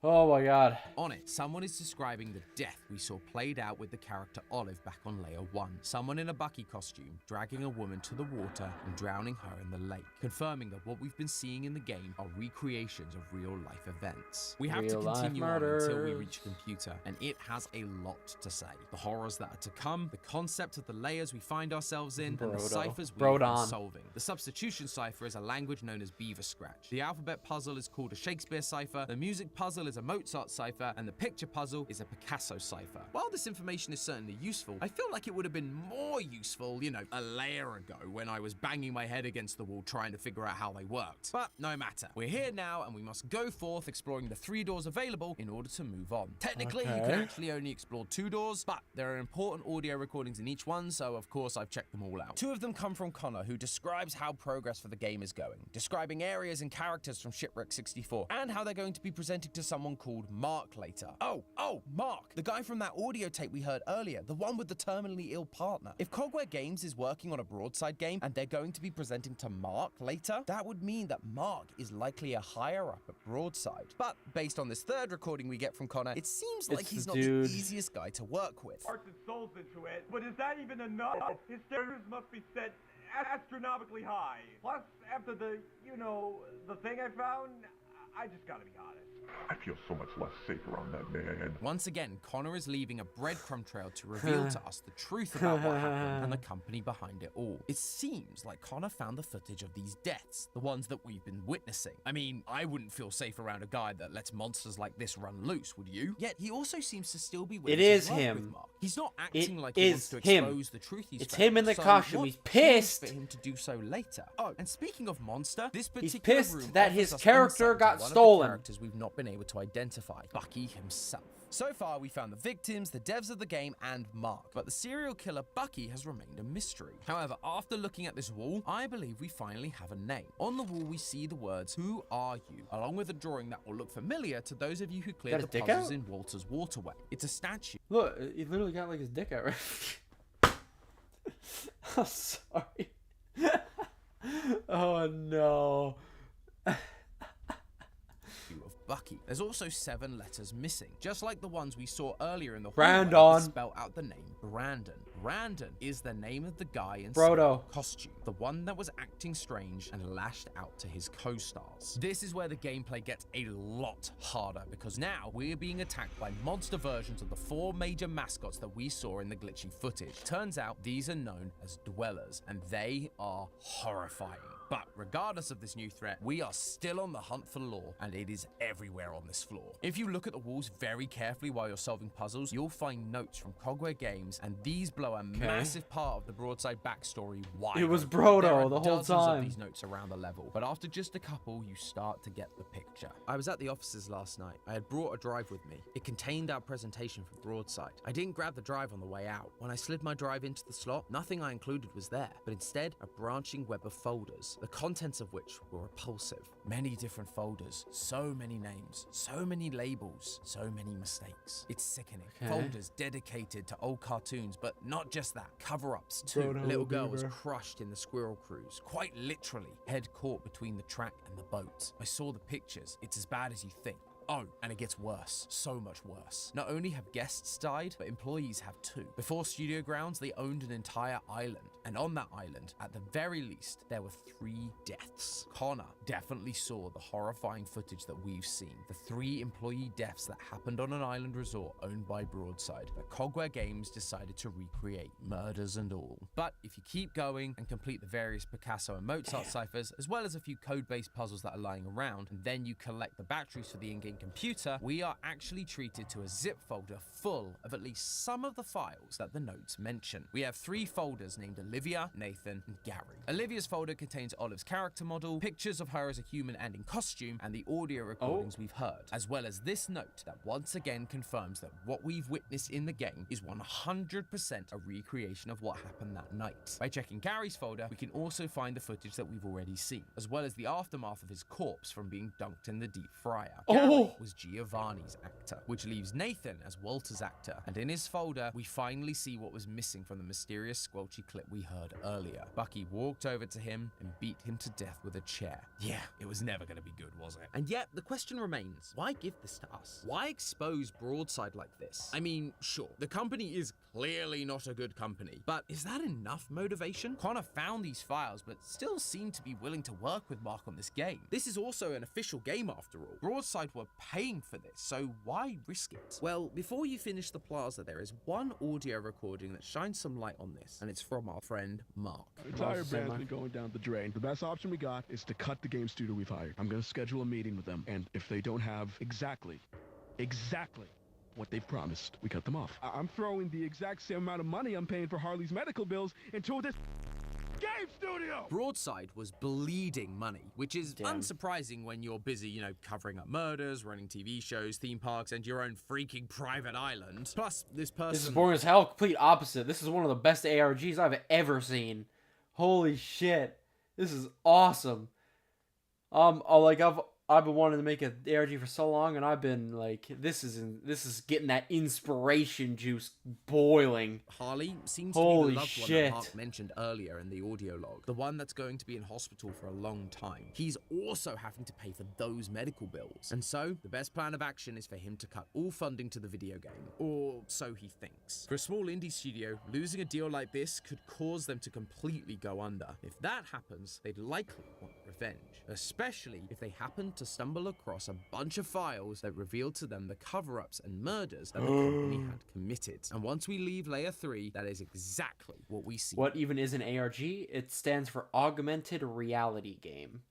Oh my god. On it, someone is describing the death we saw played out with the character Olive back on Layer 1. Someone in a Bucky costume, dragging a woman to the water and drowning her in the lake, confirming that what we've been seeing in the game are recreations of real-life events. We have to continue on until we reach a computer, and it has a lot to say. The horrors that are to come, the concept of the layers we find ourselves in, and the ciphers we've been solving. The substitution cipher is a language known as Beaver Scratch. The alphabet puzzle is called a Shakespeare cipher, the music puzzle is a Mozart cipher, and the picture puzzle is a Picasso cipher. While this information is certainly useful, I feel like it would have been more useful, you know, a layer ago when I was banging my head against the wall trying to figure out how they worked. But no matter. We're here now and we must go forth exploring the 3 doors available in order to move on. Technically, you can actually only explore 2 doors, but there are important audio recordings in each one, so of course I've checked them all out. 2 of them come from Connor, who describes how progress for the game is going, describing areas and characters from Shipwreck 64, and how they're going to be presented to someone called Mark later. Oh, Mark, the guy from that audio tape we heard earlier, the one with the terminally ill partner. If Cogware Games is working on a Broadside game and they're going to be presenting to Mark later, that would mean that Mark is likely a higher up at Broadside. But based on this third recording we get from Connor, it seems like he's not the easiest guy to work with. Hearts and souls into it, but is that even enough? His standards must be set astronomically high. Plus, after the, you know, the thing I found, I just gotta be honest. I feel so much less safe around that man. Once again, Connor is leaving a breadcrumb trail to reveal to us the truth about what happened and the company behind it all. It seems like Connor found the footage of these deaths, the ones that we've been witnessing. I mean, I wouldn't feel safe around a guy that lets monsters like this run loose, would you? Yet he also seems to still be willing It is to work him. with Mark. He's not acting It like he wants is to him. expose the truth he's It's found. him in the So costume. what He's chance pissed. for him to do so later. Oh, and speaking of monster, this He's particular pissed room that offers his us character insight got into one of the stolen. characters we've not been able to identify, Bucky himself. So far, we found the victims, the devs of the game, and Mark, but the serial killer Bucky has remained a mystery. However, after looking at this wall, I believe we finally have a name. On the wall, we see the words, "Who are you?" along with a drawing that will look familiar to those of you who cleared Got the his dick puzzles out? in Walter's Waterway. It's a statue. Look, he literally got like his dick out. Right? I'm sorry. Oh no. Of Bucky. There's also 7 letters missing, just like the ones we saw earlier in the Brandon. hallway that spell out the name Brandon. Brandon is the name of the guy in Frodo. costume, the one that was acting strange and lashed out to his co-stars. This is where the gameplay gets a lot harder, because now we're being attacked by monster versions of the 4 major mascots that we saw in the glitchy footage. Turns out these are known as dwellers, and they are horrifying. But regardless of this new threat, we are still on the hunt for lore, and it is everywhere on this floor. If you look at the walls very carefully while you're solving puzzles, you'll find notes from Cogware Games, and these blow a massive part of the Broadside backstory wide. It was open. Brodo There are the whole dozens time. of these notes around the level, but after just a couple, you start to get the picture. I was at the offices last night. I had brought a drive with me. It contained our presentation for Broadside. I didn't grab the drive on the way out. When I slid my drive into the slot, nothing I included was there, but instead a branching web of folders, the contents of which were repulsive. Many different folders, so many names, so many labels, so many mistakes. It's sickening. Okay. Folders dedicated to old cartoons, but not just that. Cover-ups too. Brodo A little girl was Beaver. crushed in the squirrel cruise, quite literally, head caught between the track and the boat. I saw the pictures. It's as bad as you think. Oh, and it gets worse. So much worse. Not only have guests died, but employees have too. Before Studio Grounds, they owned an entire island. And on that island, at the very least, there were 3 deaths. Connor definitely saw the horrifying footage that we've seen. The 3 employee deaths that happened on an island resort owned by Broadside that Cogware Games decided to recreate, murders and all. But if you keep going and complete the various Picasso and Mozart ciphers, as well as a few code-based puzzles that are lying around, and then you collect the batteries for the in-game computer, we are actually treated to a zip folder full of at least some of the files that the notes mention. We have 3 folders named Olivia, Nathan, and Gary. Olivia's folder contains Olive's character model, pictures of her as a human and in costume, and the audio recordings we've heard, as well as this note that once again confirms that what we've witnessed in the game is 100% a recreation of what happened that night. By checking Gary's folder, we can also find the footage that we've already seen, as well as the aftermath of his corpse from being dunked in the deep fryer. Gary was Giovanni's actor, which leaves Nathan as Walter's actor, and in his folder, we finally see what was missing from the mysterious squelchy clip we heard earlier. Bucky walked over to him and beat him to death with a chair. Yeah, it was never gonna be good, was it? And yet, the question remains, why give this to us? Why expose Broadside like this? I mean, sure, the company is clearly not a good company, but is that enough motivation? Connor found these files, but still seemed to be willing to work with Mark on this game. This is also an official game after all. Broadside were paying for this, so why risk it? Well, before you finish the plaza, there is one audio recording that shines some light on this, and it's from our friend Mark. The entire brand's been going down the drain. The best option we got is to cut the game studio we've hired. I'm gonna schedule a meeting with them, and if they don't have exactly what they've promised, we cut them off. I'm throwing the exact same amount of money I'm paying for Harley's medical bills into this game studio! Broadside was bleeding money, which is unsurprising when you're busy, covering up murders, running TV shows, theme parks, and your own freaking private island. Plus, this person... This is boring as hell. Complete opposite. This is one of the best ARGs I've ever seen. Holy shit. This is awesome. I've been wanting to make an ARG for so long, and I've been like, this is getting that inspiration juice boiling. Harley seems to Holy be the loved one shit. that Mark mentioned earlier in the audio log, the one that's going to be in hospital for a long time. He's also having to pay for those medical bills, and so the best plan of action is for him to cut all funding to the video game, or so he thinks. For a small indie studio, losing a deal like this could cause them to completely go under. If that happens, they'd likely want revenge, especially if they happen to stumble across a bunch of files that reveal to them the cover-ups and murders that the company had committed. And once we leave Layer 3, that is exactly what we see. What even is an ARG? It stands for Augmented Reality Game.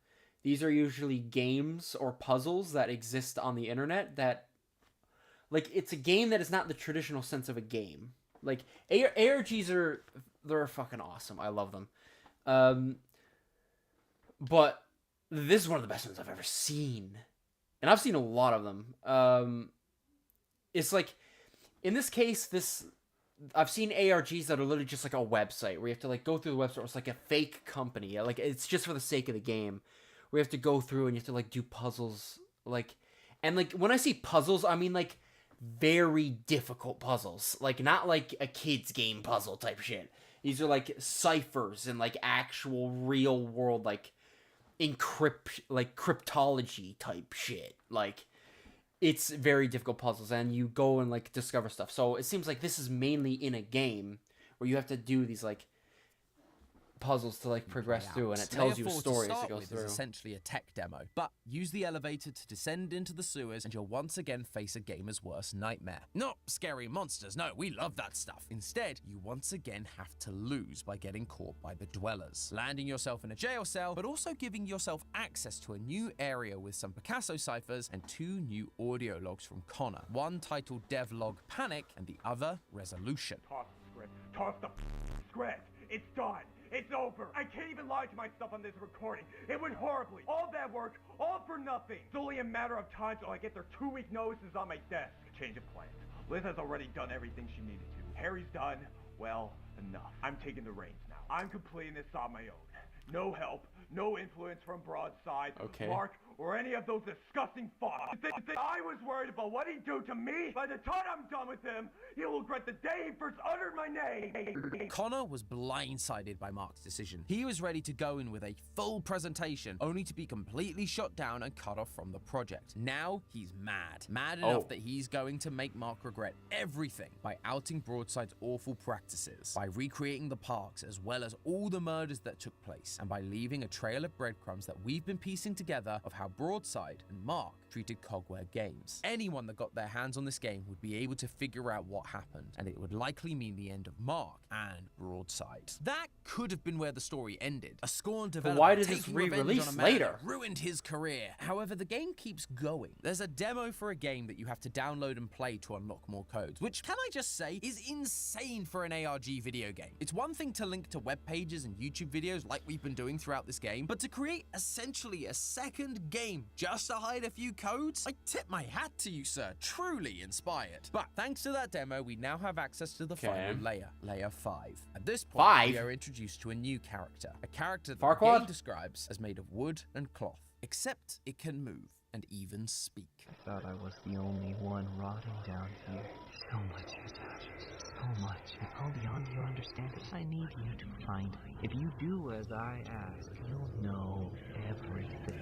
These are usually games or puzzles that exist on the internet that, like, it's a game that is not the traditional sense of a game. Like, ARGs they're fucking awesome. I love them. But this is one of the best ones I've ever seen. And I've seen a lot of them. It's like, in this case, I've seen ARGs that are literally just like a website where you have to like go through the website. It's like a fake company. Like, it's just for the sake of the game. Where you have to go through and you have to like do puzzles. And when I see puzzles, I mean like very difficult puzzles. Like, not like a kid's game puzzle type shit. These are like ciphers and like actual real world like cryptology type shit. Like, it's very difficult puzzles, and you go and like discover stuff. So it seems like this is mainly in a game where you have to do these like puzzles to like progress through, and it tells you a story as it goes through. Is essentially a tech demo, but use the elevator to descend into the sewers and you'll once again face a gamer's worst nightmare. Not scary monsters, no, we love that stuff. Instead, you once again have to lose by getting caught by the dwellers, landing yourself in a jail cell, but also giving yourself access to a new area with some Picasso ciphers and 2 new audio logs from Connor, one titled Devlog Panic and the other Resolution. Toss the script. Toss the script. It's done. It's over. I can't even lie to myself on this recording. It went horribly. All that work, all for nothing. It's only a matter of time till I get their 2-week notices on my desk. Change of plans. Liz has already done everything she needed to. Harry's done. Well, enough. I'm taking the reins now. I'm completing this on my own. No help, no influence from Broadside, Mark, or any of those disgusting fucks. I was worried about what he'd do to me. By the time I'm done with him, he will regret the day he first uttered my name. Connor was blindsided by Mark's decision. He was ready to go in with a full presentation, only to be completely shot down and cut off from the project. Now he's mad. Mad enough that he's going to make Mark regret everything by outing Broadside's awful practices, by recreating the parks as well as all the murders that took place, and by leaving a trail of breadcrumbs that we've been piecing together of how Broadside and Mark treated Cogware Games. Anyone that got their hands on this game would be able to figure out what happened, and it would likely mean the end of Mark and Broadside. That could have been where the story ended. A scorned developer But why did this taking revenge re-release on a man later? that ruined his career. However, the game keeps going. There's a demo for a game that you have to download and play to unlock more codes, which, can I just say, is insane for an ARG video game. It's one thing to link to web pages and YouTube videos like we've been doing throughout this game, but to create essentially a second game just to hide a few codes? I tip my hat to you, sir. Truly inspired. But thanks to that demo, we now have access to the final layer, Layer 5. At this point, we are introduced to a new character. A character that the game describes as made of wood and cloth, except it can move and even speak. I thought I was the only one rotting down here. So much has happened. So much. It's all beyond your understanding. I need you to find me. If you do as I ask, you'll know everything.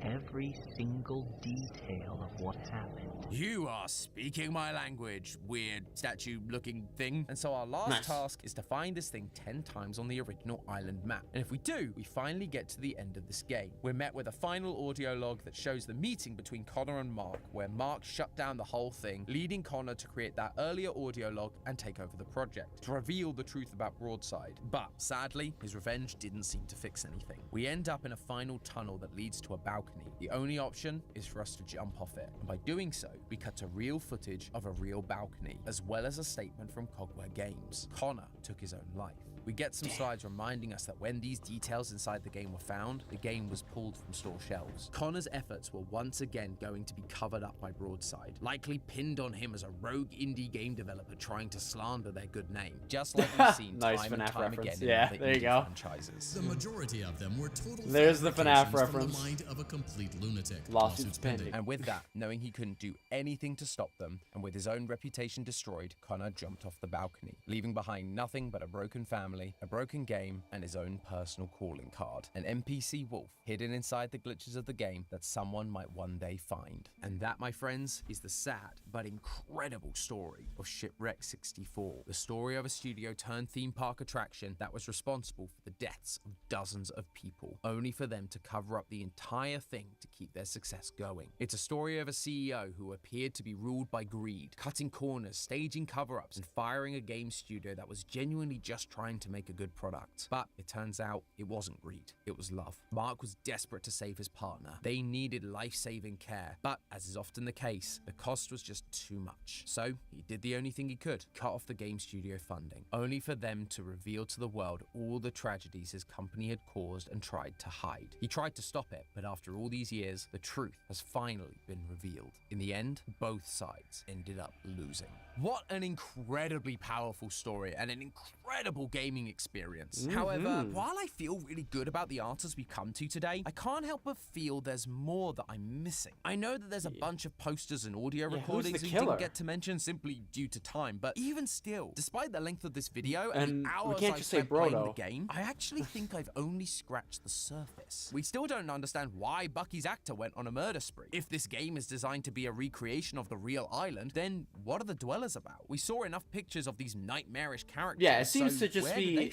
Every single detail of what happened. You are speaking my language, weird statue-looking thing. And so our last task is to find this thing 10 times on the original island map. And if we do, we finally get to the end of this game. We're met with a final audio log that shows the meeting between Connor and Mark, where Mark shut down the whole thing, leading Connor to create that earlier audio log and take over the project, to reveal the truth about Broadside. But sadly, his revenge didn't seem to fix anything. We end up in a final tunnel that leads to a balcony. The only option is for us to jump off it, and by doing so, we cut to real footage of a real balcony, as well as a statement from Cogware Games. Connor took his own life. We get some slides reminding us that when these details inside the game were found, the game was pulled from store shelves. Connor's efforts were once again going to be covered up by Broadside, likely pinned on him as a rogue indie game developer trying to slander their good name, just like we've seen time and time again in other indie franchises. The majority of them were total There's the FNAF from reference. the mind of a complete lunatic. Lawsuits pending. And with that, knowing he couldn't do anything to stop them, and with his own reputation destroyed, Connor jumped off the balcony, leaving behind nothing but a broken family family, a broken game, and his own personal calling card. An NPC wolf hidden inside the glitches of the game that someone might one day find. And that, my friends, is the sad but incredible story of Shipwreck 64. The story of a studio turned theme park attraction that was responsible for the deaths of dozens of people, only for them to cover up the entire thing to keep their success going. It's a story of a CEO who appeared to be ruled by greed, cutting corners, staging cover-ups, and firing a game studio that was genuinely just trying to make a good product. But it turns out it wasn't greed, it was love. Mark was desperate to save his partner. They needed life-saving care, but as is often the case, the cost was just too much. So he did the only thing he could, cut off the game studio funding, only for them to reveal to the world all the tragedies his company had caused and tried to hide. He tried to stop it, but after all these years, the truth has finally been revealed. In the end, both sides ended up losing. What an incredibly powerful story and an incredible gaming experience. However, while I feel really good about the answers we've come to today, I can't help but feel there's more that I'm missing. I know that there's a bunch of posters and audio recordings we didn't get to mention simply due to time, but even still, despite the length of this video and the hours I've spent playing the game, I actually think I've only scratched the surface. We still don't understand why Bucky's actor went on a murder spree. If this game is designed to be a recreation of the real island, then what are the dwellers about? We saw enough pictures of these nightmarish characters. Yeah, it seems to just be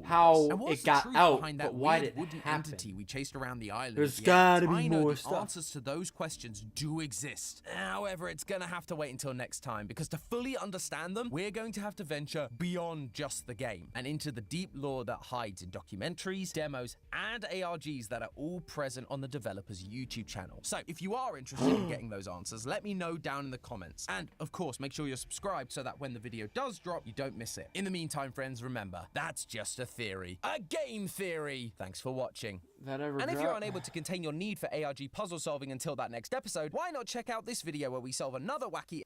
how it got out, but why did it happen? We chased around the island. There's gotta be I know more the stuff. answers to those questions do exist. However, it's gonna have to wait until next time, because to fully understand them, we're going to have to venture beyond just the game and into the deep lore that hides in documentaries, demos, and ARGs that are all present on the developer's YouTube channel. So if you are interested in getting those answers, let me know down in the comments. And of course, make sure you're subscribed so that when the video does drop, you don't miss it. In the meantime, friends, remember, that's just a theory. A game theory! Thanks for watching. And if you're unable to contain your need for ARG puzzle solving until that next episode, why not check out this video where we solve another wacky...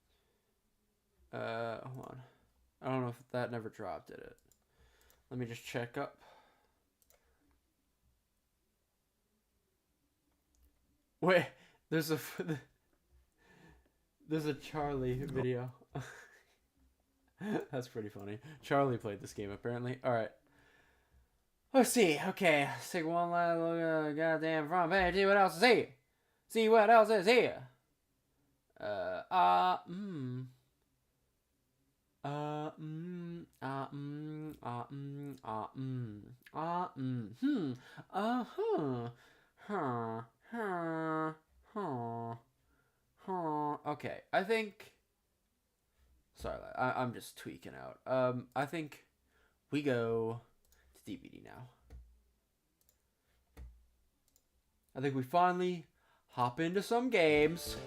Hold on. I don't know if that never dropped, did it? Let me just check up. Wait, there's a Charlie video. That's pretty funny. Charlie played this game apparently. All right. Let's see. Okay, let's take one last look at the goddamn front page. See what else is here. See what else is here. Okay, I think. Sorry, I'm just tweaking out. I think we go to DVD now. I think we finally hop into some games,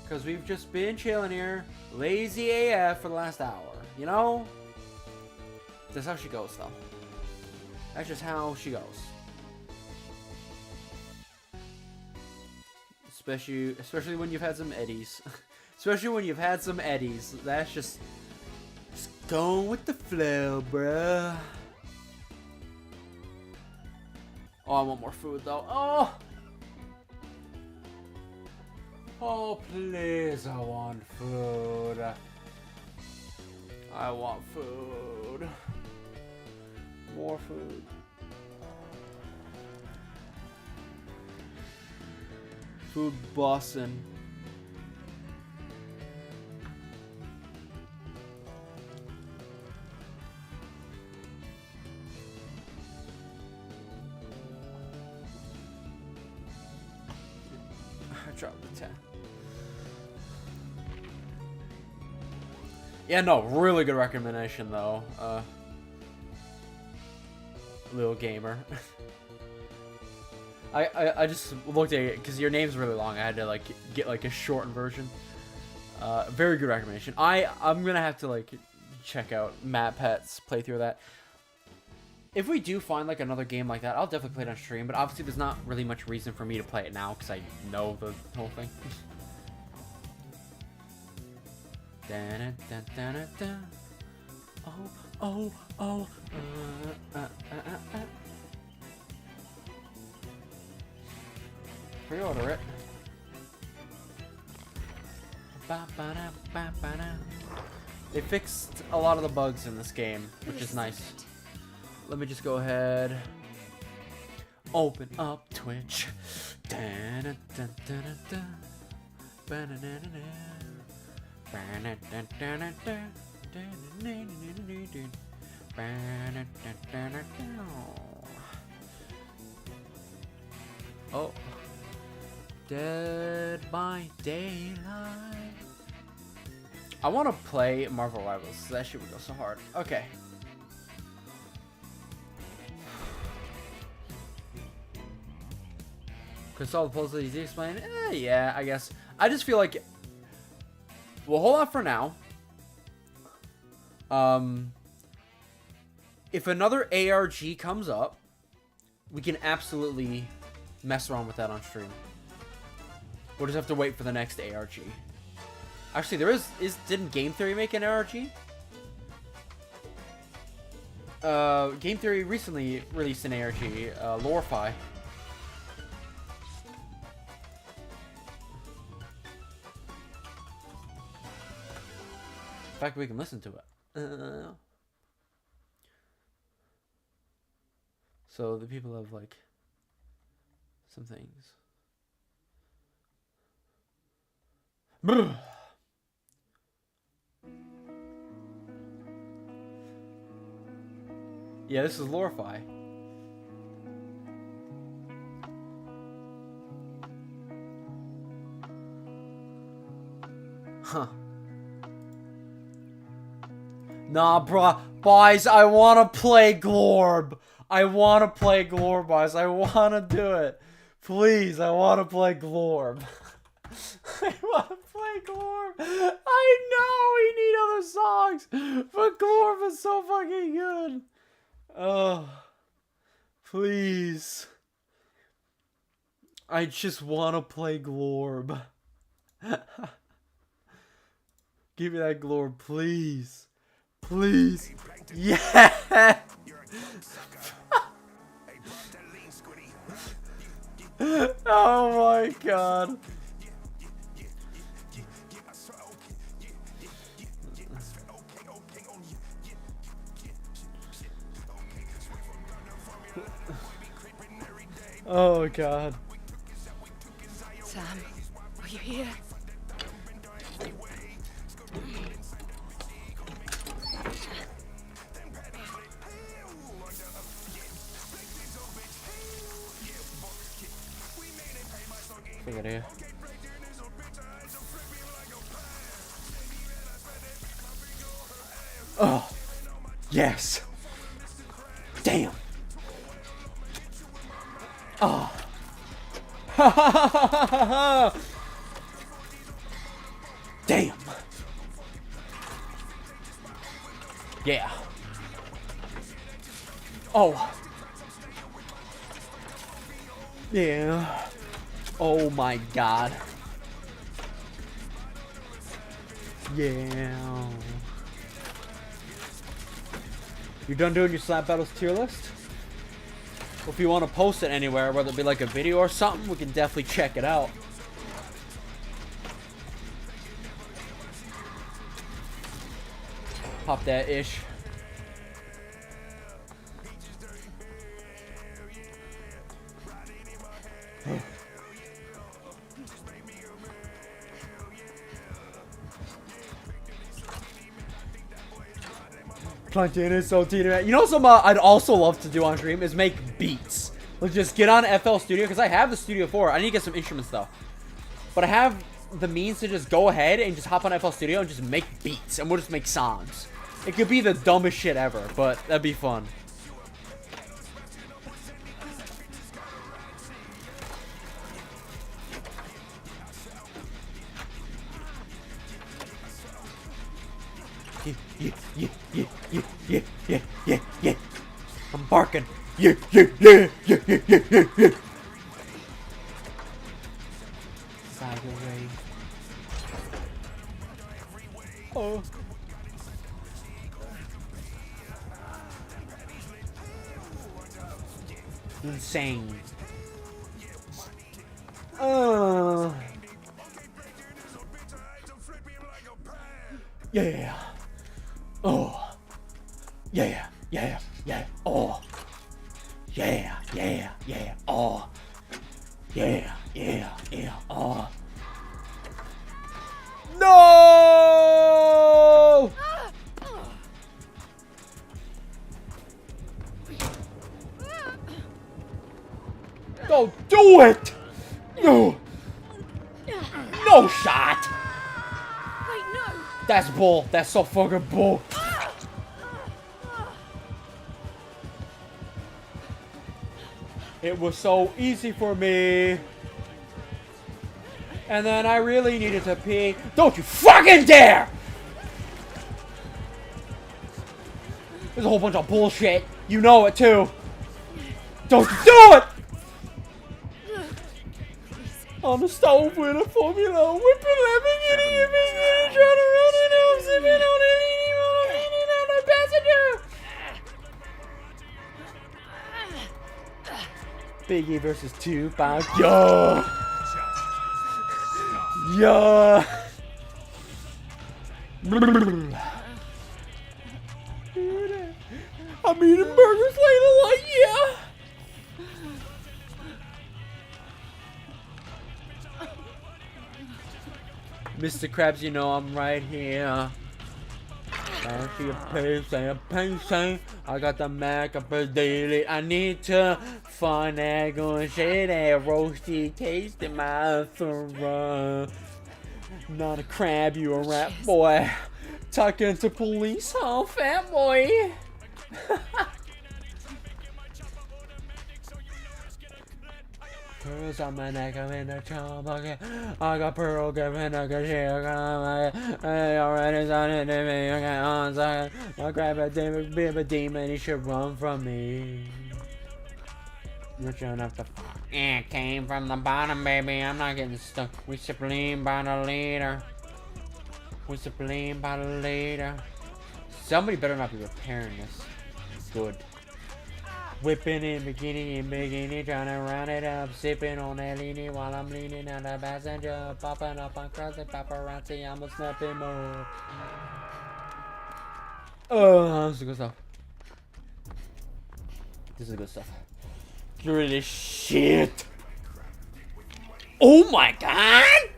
because we've just been chilling here, lazy AF for the last hour, you know? That's how she goes, though. That's just how she goes. Especially when you've had some eddies. Especially when you've had some eddies. That's just going with the flow, bruh. Oh, I want more food, though. Oh! Oh, please, I want food. I want food. More food. Food bussin'. I dropped the 10. Yeah, no, really good recommendation though. Little gamer. I just looked at it because your name's really long. I had to like get like a shortened version. Very good recommendation. I'm gonna have to like check out Matt Pet's playthrough of that. If we do find like another game like that, I'll definitely play it on stream. But obviously, there's not really much reason for me to play it now because I know the whole thing. Pre-order it. They fixed a lot of the bugs in this game, which is nice. let me just go ahead. Open up Twitch. Oh. Dead by Daylight. I want to play Marvel Rivals. That shit would go so hard. Okay. Could solve the puzzle easy to explain? Yeah, I guess. I just feel like we'll hold on for now. If another ARG comes up, we can absolutely mess around with that on stream. We'll just have to wait for the next ARG. Actually, there didn't Game Theory make an ARG? Game Theory recently released an ARG, Lorify. In fact, we can listen to it. So the people have like some things. Yeah, this is Lorify. Huh. Nah, bruh. Boys, I wanna play Glorb. I wanna play Glorb, boys. I wanna do it. Please, I wanna play Glorb. I wanna play Glorb. I know we need other songs, but Glorb is so fucking good. Oh, please. I just wanna play Glorb. Give me that Glorb, please. Please. Yeah. Oh my god. Oh god. Sam, are you here? Look at here. Oh, yes. Damn. Oh. Damn. Yeah. Oh. Yeah. Oh my god. Yeah. You done doing your Slap Battles tier list? Well, if you want to post it anywhere, whether it be like a video or something, we can definitely check it out. Pop that ish. Plantain is so teeter. You know something I'd also love to do on stream is make beats. Let's just get on FL Studio, because I have the Studio 4. I need to get some instruments though. But I have the means to just go ahead and just hop on FL Studio and just make beats, and we'll just make songs. It could be the dumbest shit ever, but that'd be fun. Yeah. I'm barking. Yeah. Side away. Oh. Insane. Yeah. Oh. Yeah. Oh. Yeah, yeah, yeah. Oh. Yeah, yeah, yeah. Oh. No! Don't do it! No! No shot! Wait, no! That's bull. That's so fucking bull. It was so easy for me. And then I really needed to pee. Don't you fucking dare! There's a whole bunch of bullshit. You know it too. Don't do it! On the stove with a formula, whipping, lemon, getting your finger, trying to run it out, sipping on it, eating on the passenger. Biggie versus Tupac. Yo! Yo! I'm eating burgers later, like, yeah! Mr. Krabs, you know I'm right here. Fancy a piece and a pacing. I got the Mac up a daily. I need to find that good shit, that roasty taste in my throat. Not a crab, you a rat boy. Talking to police, huh, fat boy? Pearls on my neck, I'm in the charm bucket. I got pearl giving a good shit. I already done it to me. I got on side. I grab a demon, be a demon, he should run from me. Rich enough to it came from the bottom, baby. I'm not getting stuck. We sublime by the leader. We sublime by the leader. Somebody better not be repairing this. Good. Whipping in bikini, trying to round it up. Sipping on that leaning while I'm leaning on the passenger. Popping up on crossing paparazzi, I'm a snapping more. Oh, this is good stuff. This is good stuff. Get rid of this shit. Oh my god!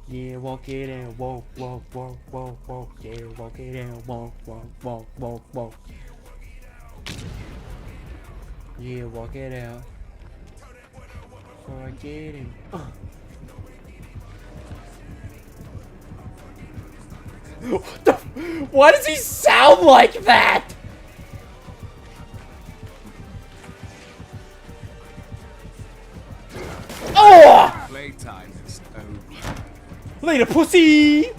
Yeah, walk it in, walk, walk, walk, walk, walk. Yeah, walk it in, walk, walk, walk, walk, walk. Yeah, walk it out. Before I get in. What the? Why does he sound like that? Oh! Playtime is over. Later, pussy!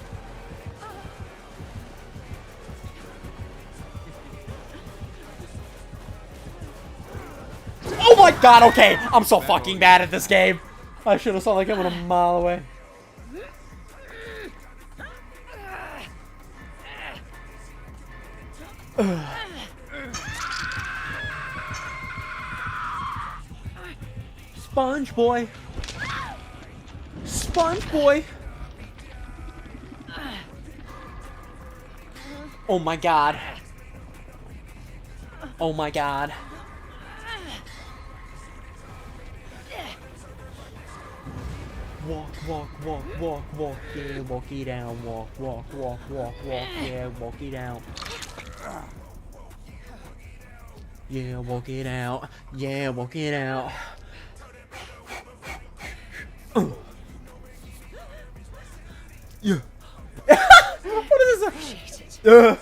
Oh my god, okay! I'm so fucking bad at this game! I should have saw like I'm a mile away. Sponge boy! Sponge boy! Oh my god. Oh my god. Walk, walk, walk, walk, walk, yeah, walk it down, walk, walk, walk, walk, walk, yeah, walk it down. Yeah, walk it out, yeah, walk it out. Yeah. What is this?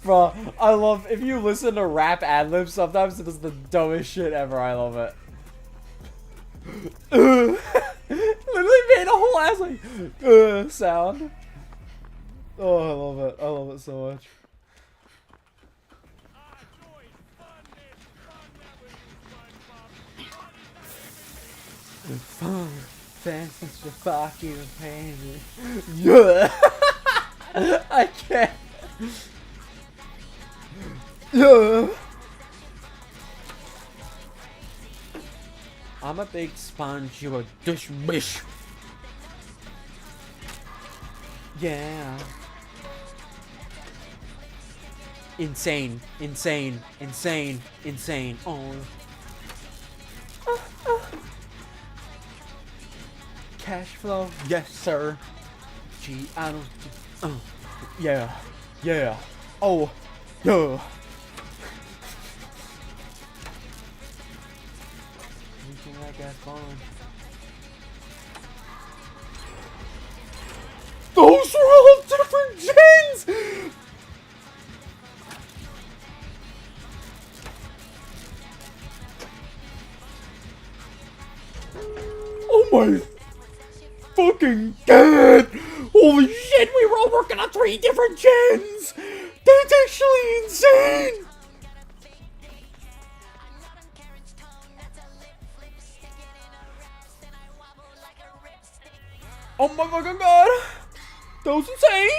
Bro, I love, if you listen to rap ad-libs sometimes, it is the dumbest shit ever. I love it. Literally made a whole ass like sound. Oh, I love it. I love it so much. Fun, fast, just fuck you, pain. Yeah. I can't. Yeah. I'm a big sponge, you a dish wish. Yeah. Insane, insane, insane, insane. Oh. Cash flow, yes sir. Gee, I don't. Yeah, yeah. Oh, yeah. Anything like that's fun. Those are all different gens! Oh my fucking god! Holy shit, we were all working on 3 different gens! That's actually insane! Oh my fucking god! That was insane!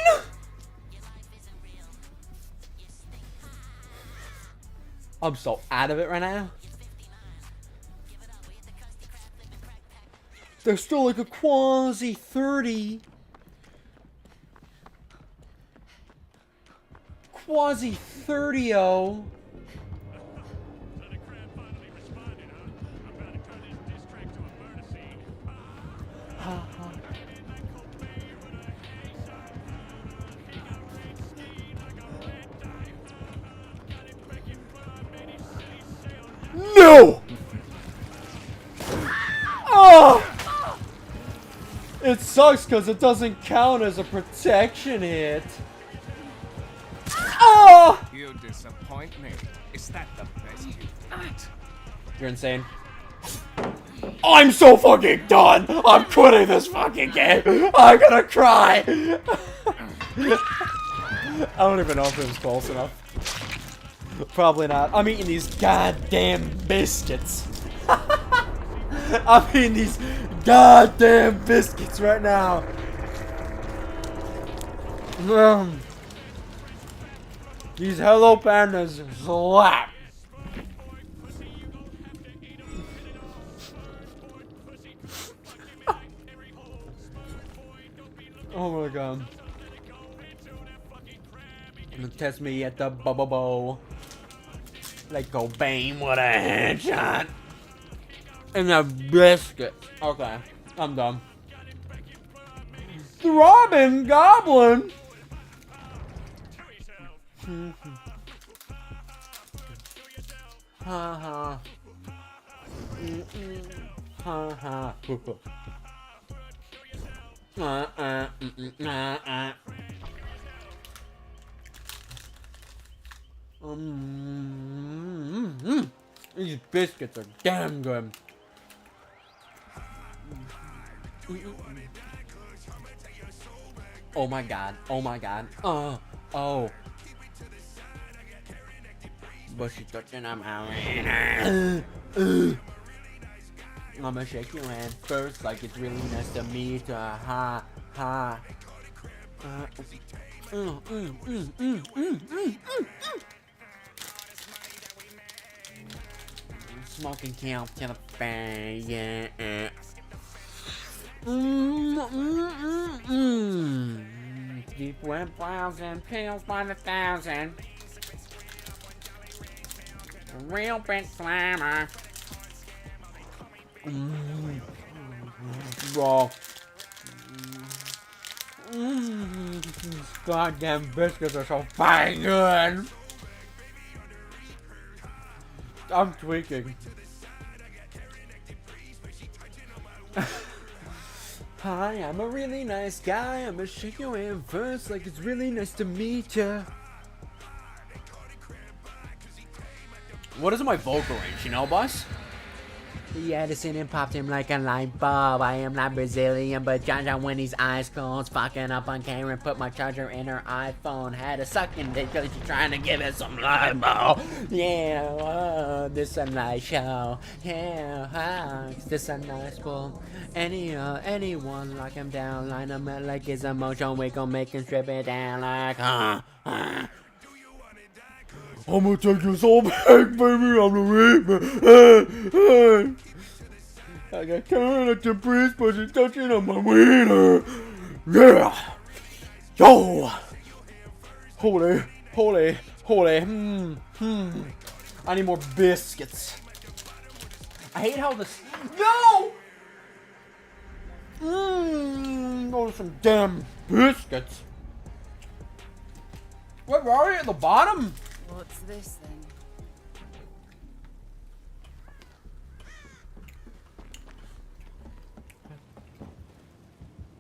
I'm so out of it right now. There's still like a quasi 30. Quasi 30-o. No! Oh! It sucks because it doesn't count as a protection hit. Oh! You disappoint me. Is that the best you got? You're insane. I'm so fucking done! I'm quitting this fucking game! I'm gonna cry! I don't even know if it was close enough. Probably not. I'm eating these goddamn biscuits. I'm eating these goddamn biscuits right now. These Hello Pandas slap. Oh my god. Test me at the bubble. Like Cobain with a headshot. And a biscuit. Okay, I'm done. Throbbing Goblin. Ha ha. Ha ha. These biscuits are damn good. Oh my god. Oh my god. Oh. But she's touching on my I'ma shake your hand first like it's really nice to meet her. Ha ha. Smoking count to the fan, yeah. Deep web browsing, pills by the thousand. Real big slammer. Bro. These goddamn biscuits are so fucking good. I'm tweaking. Hi, I'm a really nice guy. I'm gonna shake your hand first like it's really nice to meet ya. What is my vocal range, you know, boss? The Edison and popped him like a light bulb. I am not Brazilian, but Jaja when his eyes closed. Fucking up on camera, put my charger in her iPhone. Had a sucking dick because she's trying to give it some libo. Yeah, this a nice show. Yeah, this a nice pull. Anyone lock him down, line him up like it's a motion. We gon' make him strip it down like, I'm gonna take this all back, baby. I'm the reaper. I got kind of to breeze, but she's touching on my wiener. Yeah. Yo. Holy Holy, I need more biscuits. I hate how this. No! Those are some damn biscuits. Where are you at the bottom? What's this then?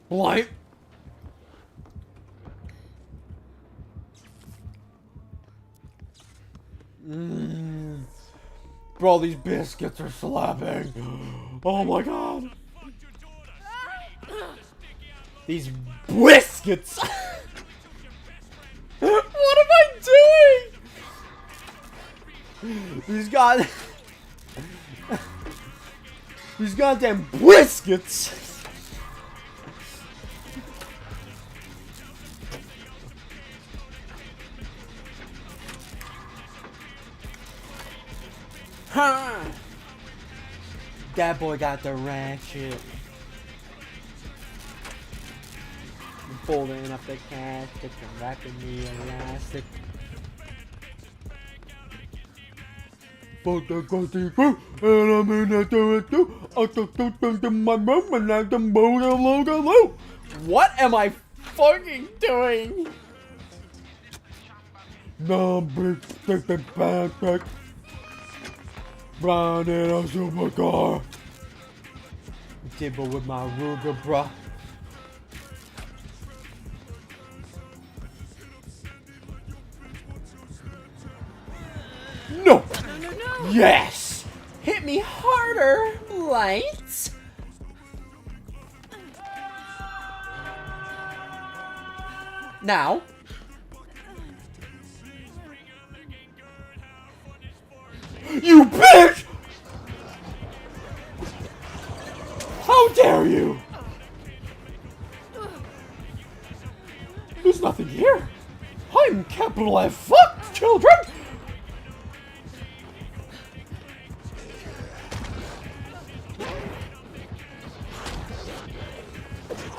Light. Bro, these biscuits are slapping. Oh my god. These biscuits. What am I doing? These goddamn biscuits. Huh. That boy got the ratchet. I'm folding up the casket and wrapping the elastic. And I'm in the what am I fucking doing? No, big stick the pancake. Brown in a supercar. Dibble with my Ruger, bruh. No! No! Yes! Hit me harder, lights! Now. You bitch! How dare you! There's nothing here. I'm capital F fucked, children!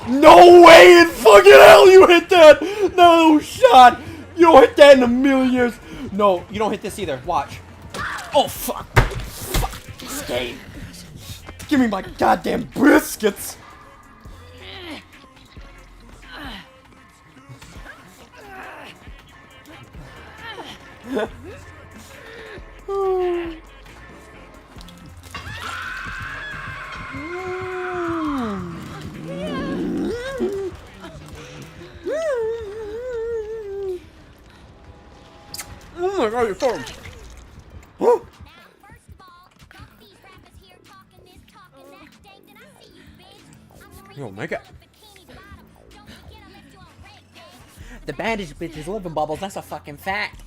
No way in fucking hell you hit that! No shot! You don't hit that in a million years! No, you don't hit this either. Watch. Oh fuck! Fuck this game! Give me my goddamn biscuits! Oh my god, you're so... Huh? You'll make it. The bandage bitches live in bubbles, that's a fucking fact.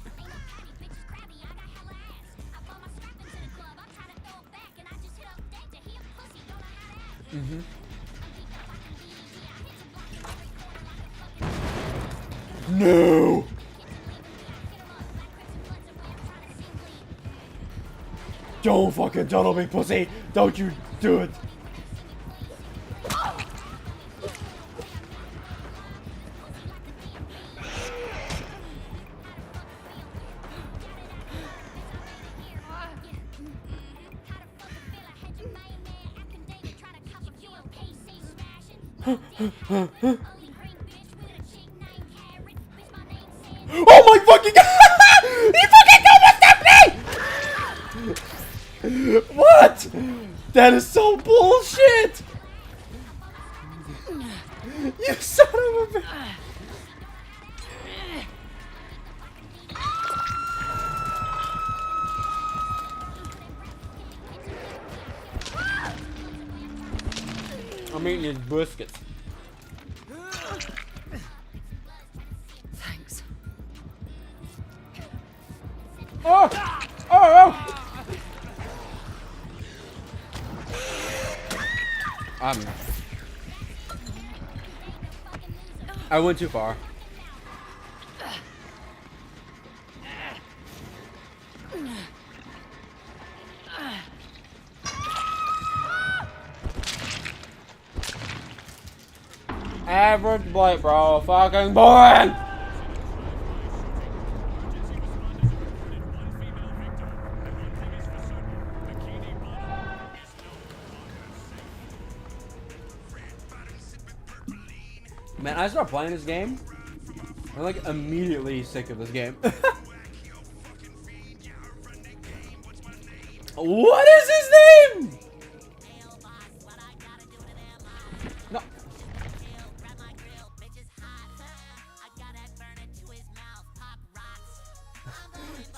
No! Don't fucking tunnel me, pussy! Don't you do it! Oh my fucking god! He fucking almost stabbed me! What? That is so bullshit! You son of a bitch! I'm eating his biscuits. Thanks. Oh! Oh! I went too far. Average blight, bro. Fucking boring! Man, I started playing this game. I'm like immediately sick of this game. What is his name? No.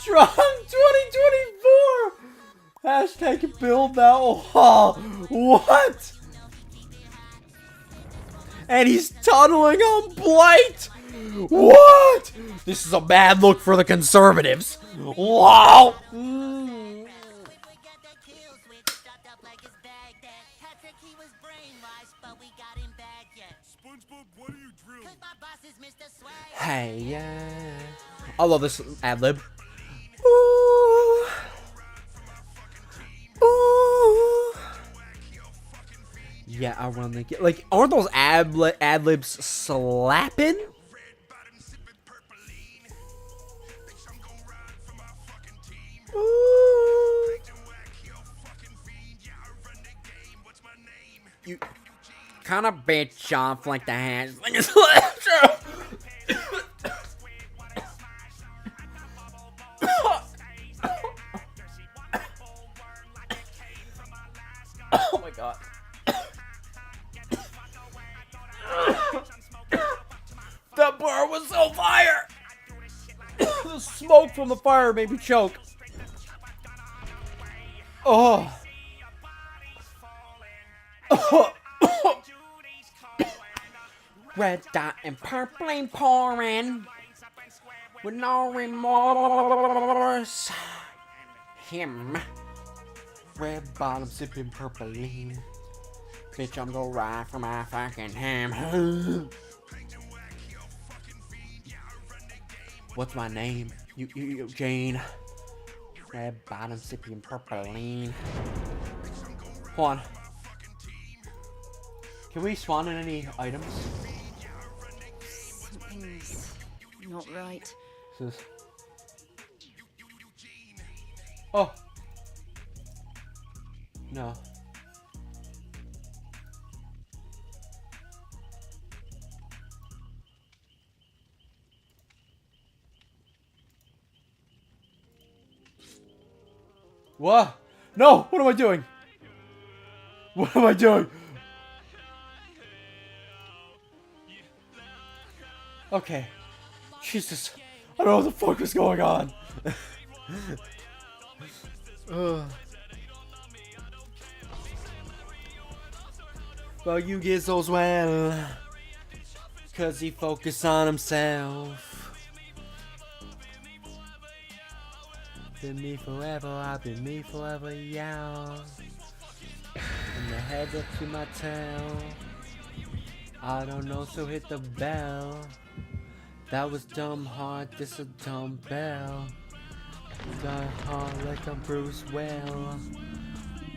Tron 2024. Hashtag build that wall. What? And he's tunneling on Blight. What? This is a bad look for the conservatives. Wow. Hey, yeah. I love this ad lib. Ooh. Ooh. Yeah, I run the like. Aren't those ad libs slapping? Ooh. You kind of bitch off like the hands. Oh my god. That bar was so fire! The smoke from the fire made me choke. Oh. Red dot and purple ain't pouring with no remorse. Him. Red bottom sipping purpling. Bitch, I'm gonna ride for my fucking ham. What's my name? You, Jane. Red bottom sipping purpling. Hold on. Can we spawn in any items? Something's not right. This is... Oh. No. What? No! What am I doing? What am I doing? Okay. Jesus. I don't know what the fuck was going on. Well, you get so well. Cause he focused on himself. Been me forever, I've been me forever, yeah. From the head up to my tail. I don't know, so hit the bell. That was dumb hard, this a dumb bell. Done hard like I'm Bruce Well.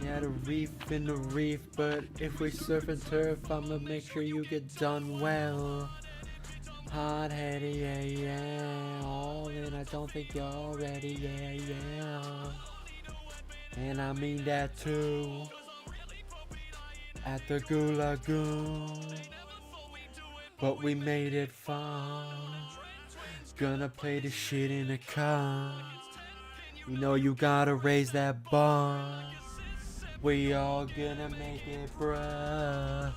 Yeah, the reef in the reef, but if we surf and turf, I'ma make sure you get done well. Hot headed, yeah, yeah. All in, I don't think you're ready, yeah, yeah. And I mean that too. At the Gulagoon. But we made it far. Gonna play the shit in the car. You know you gotta raise that bar. We all gonna make it, bruh.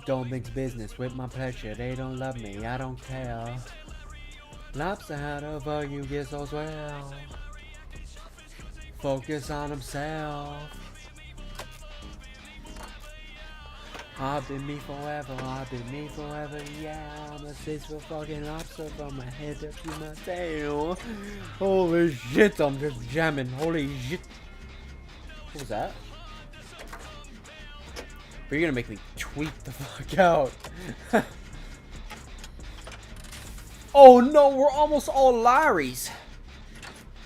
Don't mix business with my pleasure. They don't love me, I don't care. Lobster out of you get so swell. Focus on himself. I've been me forever, I've been me forever, yeah. I'm a 6-foot fucking lobster from my head up to my tail. Holy shit, I'm just jamming. Holy shit. What was that? But you're gonna make me tweet the fuck out. Oh no, we're almost all Larrys.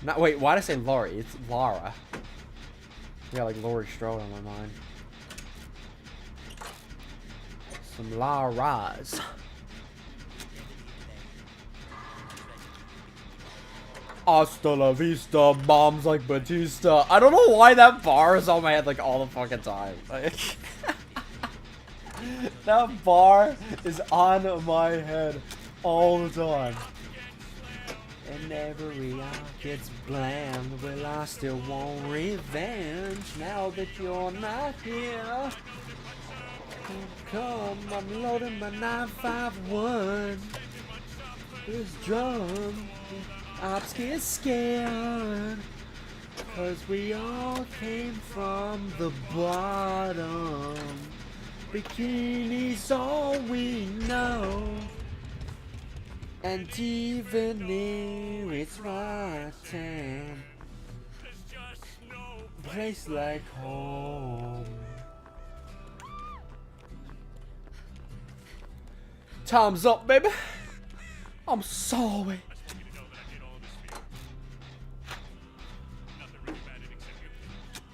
Not, wait, why did I say Laurie? It's Lara. I got like Laurie Strode on my mind. Some Laras. Hasta la vista, bombs like Batista. I don't know why that bar is on my head like all the fucking time. Like, That bar is on my head all the time. And every eye gets bland. Well, I still want revenge now that you're not here. Come, I'm loading my 951. This drum, ops get scared. Cause we all came from the bottom. Bikini's all we know. And even if it's rotten, place like home. Time's up, baby. I'm sorry.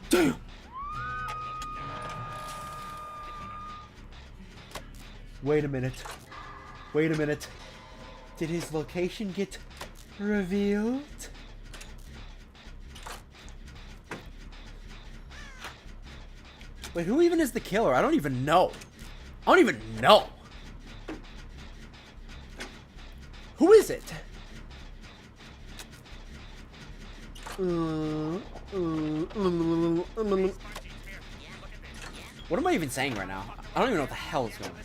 Damn. Wait a minute. Wait a minute. Did his location get revealed? Wait, who even is the killer? I don't even know. I don't even know. Who is it? What am I even saying right now? I don't even know what the hell is going on.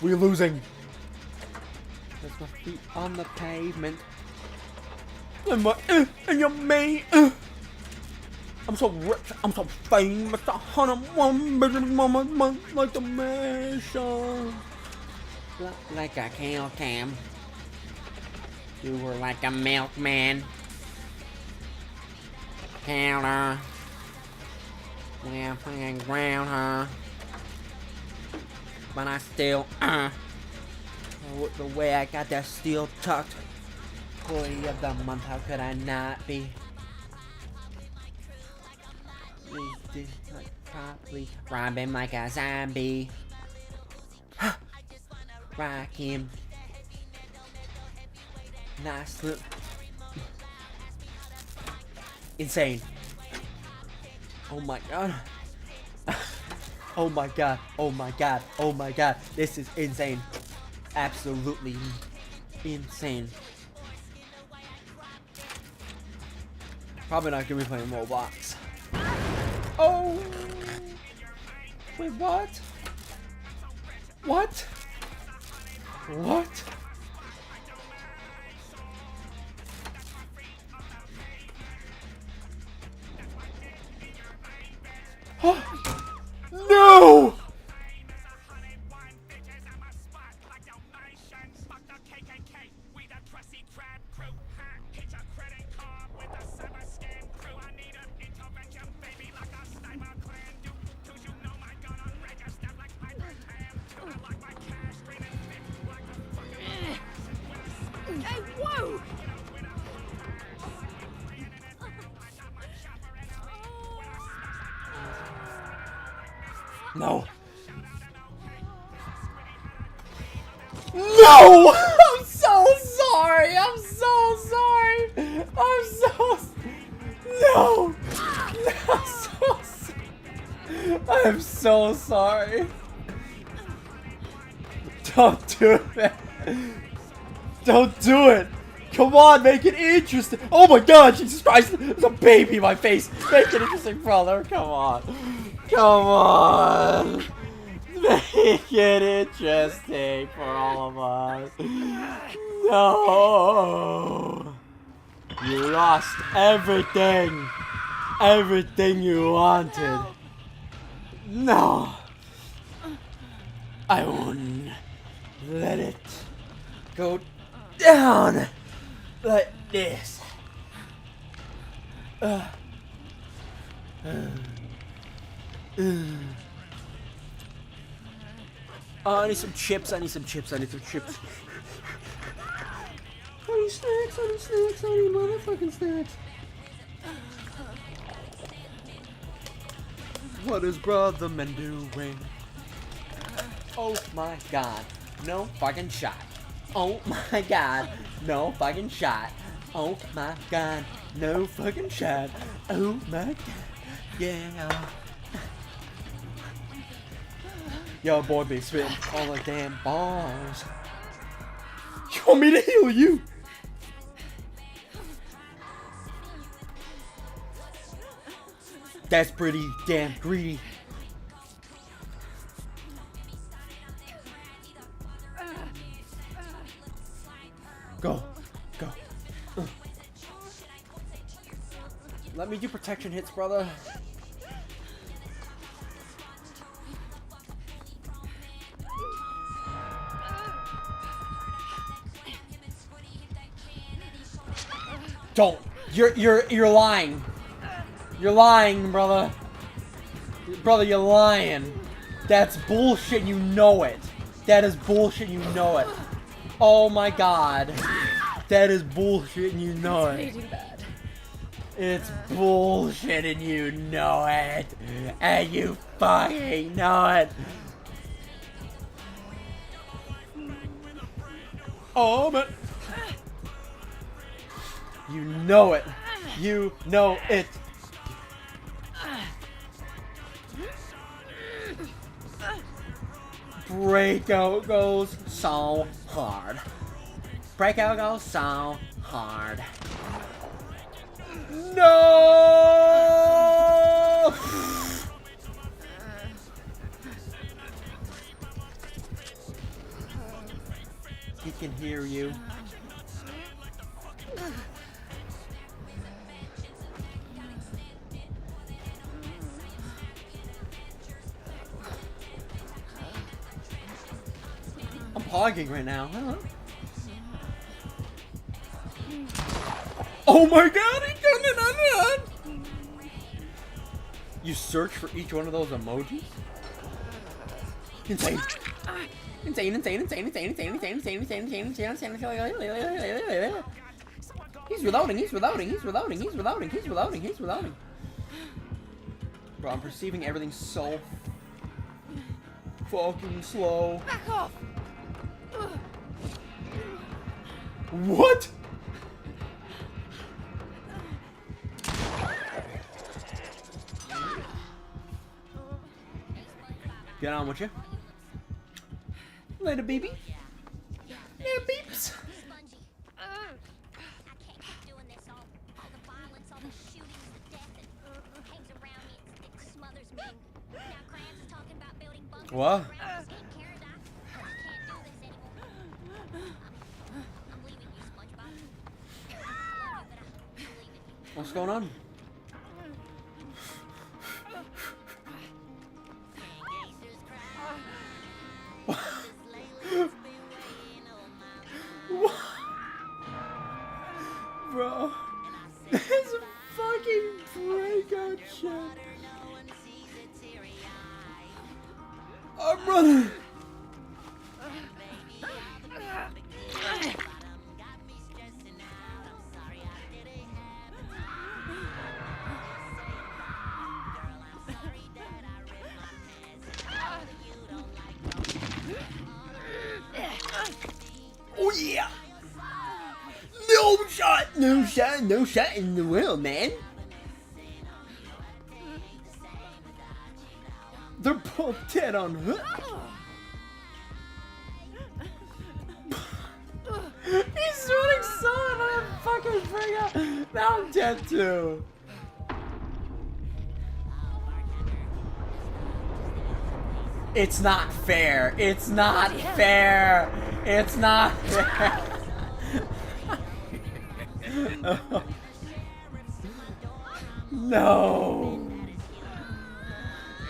We're losing. There's my feet on the pavement. And my and your mate. I'm so rich, I'm so famous, 101 billion mama like the mansion. Like a cow cam. You were like a milkman. Counter. Yeah, playing ground, huh? But I still, the way I got that steel tucked. Employee of the month, how could I not be? Probably rob him like a zombie. Rock him. Nice look. Insane. Oh my god. Oh my god. Oh my god. Oh my god. This is insane. Absolutely insane. Probably not gonna be playing Roblox. Oh! Wait, what? What? What? No! Hey, whoa! No. No! I'm so sorry. I'm so sorry. I'm so no. I'm so I'm so sorry. Don't do it. Don't do it. Come on, make it interesting. Oh my god, Jesus Christ. There's a baby in my face. Make it interesting, brother. Come on. Come on. Make it interesting for all of us. No. You lost everything. Everything you wanted. No. I won't let it go down like this. Oh, I need some chips. I need some chips. I need some chips. I need snacks. I need snacks. I need motherfucking snacks. What is Brother Man doing? Oh my god. No fucking shot. Oh my god. No fucking shot. Oh my god, no fucking shot. Oh my god, yeah. Yo, boy, be spitting all the damn bars. You want me to heal you? That's pretty damn greedy. Go. Go. Let me do protection hits, brother. Don't. You're lying. You're lying, brother. Brother, you're lying. That's bullshit, you know it. That is bullshit, you know it. Oh my god. That is bullshit and you know it. It's bullshit and you know it. And you fucking know it. Oh, but you know it. You know it. Breakout goes so hard. Breakout goes so hard. No! He can hear you. I'm hogging right now. Huh? Oh my god, he done it on it! You search for each one of those emojis? Insane. Insane, insane, insane, insane, insane, insane, insane, insane, insane, insane. He's reloading, he's reloading, he's reloading, he's reloading, he's reloading, he's reloading. Bro, I'm perceiving everything so fucking slow. Back off! What? Get on with you. Later, baby. Yeah, beeps. What? What's going on? Bro, this is a fucking breakout shit. I'm running. Oh yeah! No shot in the world, man. They're both dead on hook. He's running so hard, I'm fucking freaking out. Now I'm dead too. It's not fair. It's not fair. It's not fair. No.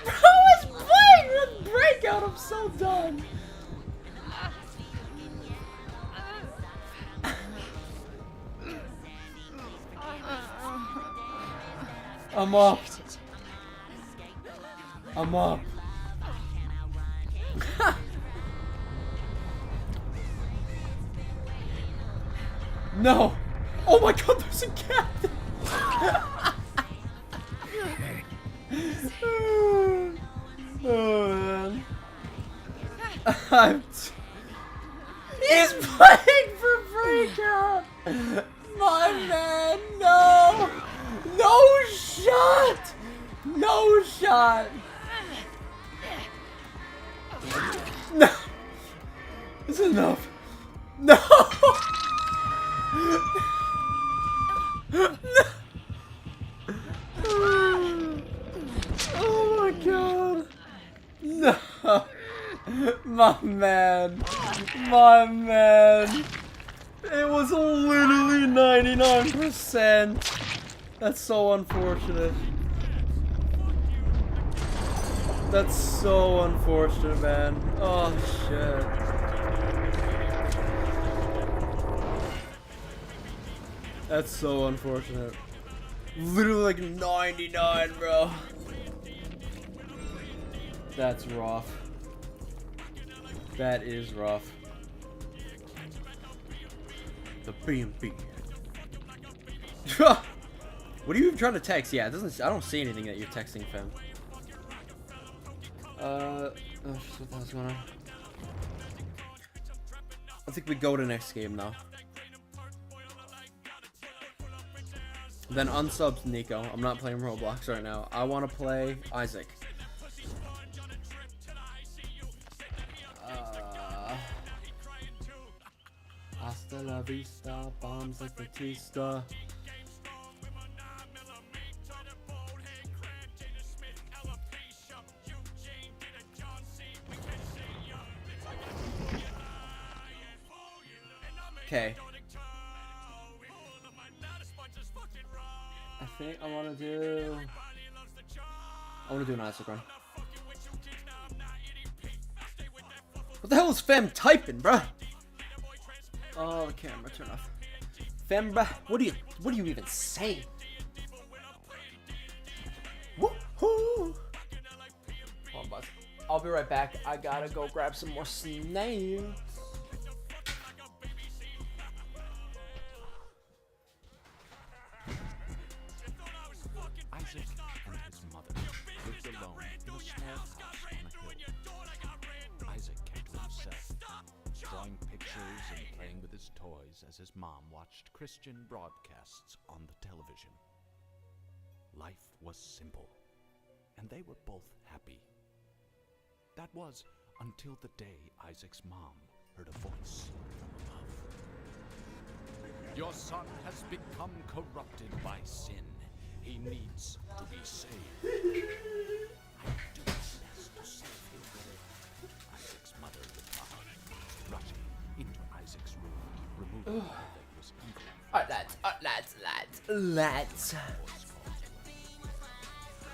Bro, I was playing with breakout. I'm so done. I'm up. I'm up. No! Oh my god, there's a cat! Oh man. He's playing for breakout! My man, no! No shot! No shot! No! It's enough. No! No! Oh my god! No! My man! My man! It was literally 99%! That's so unfortunate. That's so unfortunate, man. Oh, shit. That's so unfortunate. Literally like 99, bro. That's rough. That is rough. The BMB. What are you even trying to text? Yeah, it doesn't. I don't see anything that you're texting, fam. Oh, shit, what the hell's going on? I think we go to next game now. Then unsubs Nico. I'm not playing Roblox right now. I want to play Isaac. Hasta la vista, bombs like Batista. Okay. I think I want to do an Isaac run. What the hell is fam typing, bruh? Oh, the camera, turn off. Fam, bruh, what are you even saying? Woohoo! Hold on, buzz. I'll be right back. I gotta go grab some more snacks. Isaac and his mother lived alone in a small house on a hill. Isaac kept to himself, drawing pictures and playing with his toys as his mom watched Christian broadcasts on the television. Life was simple, and they were both happy. That was until the day Isaac's mom heard a voice from above. Your son has become corrupted by sin. He needs to be saved. I do my best to save him. Isaac's mother replied, rushing into Isaac's room, removing all that was evil. Lads.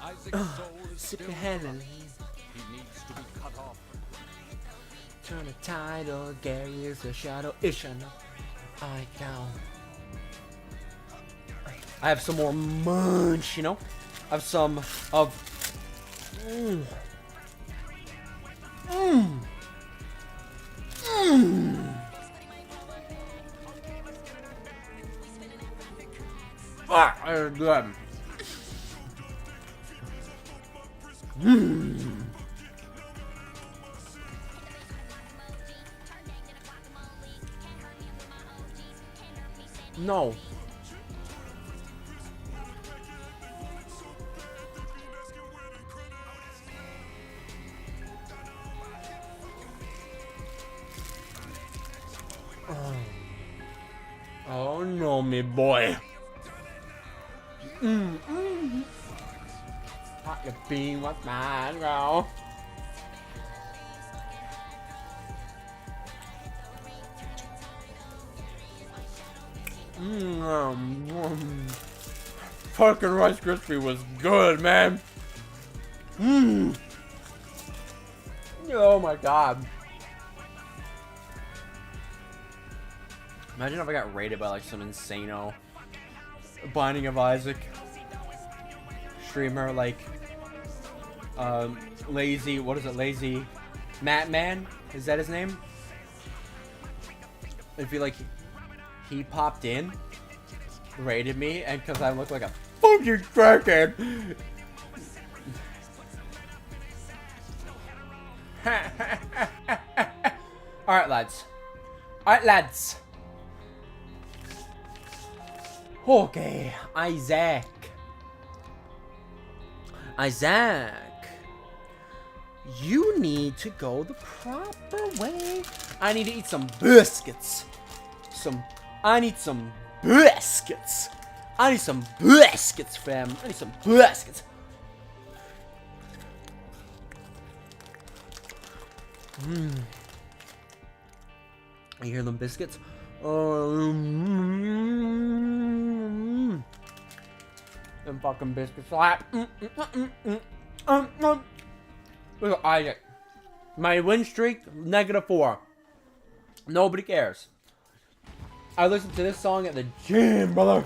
Isaac's soul is Sip still your hand corrupt. and He needs to be cut off. turn the title. Gary is a shadow. Ishana. I count. I have some more munch, you know? I have some of... Ah, that's good. No. Oh no, me boy. Hot your bean with mine, girl. Fucking Rice Krispie was good, man. Oh my god. Imagine if I got raided by like some insano Binding of Isaac streamer, like lazy, what is it, lazy Matt Man, is that his name? It'd be like he popped in, raided me, and because I look like a fucking crackhead. Alright lads. Okay, Isaac. Isaac. You need to go the proper way. I need to eat some biscuits. I need some biscuits. I need some biscuits, fam. I need some biscuits. You hear them biscuits? Them fucking biscuits. Look at Isaac. My win streak, -4. Nobody cares. I listen to this song at the gym, brother.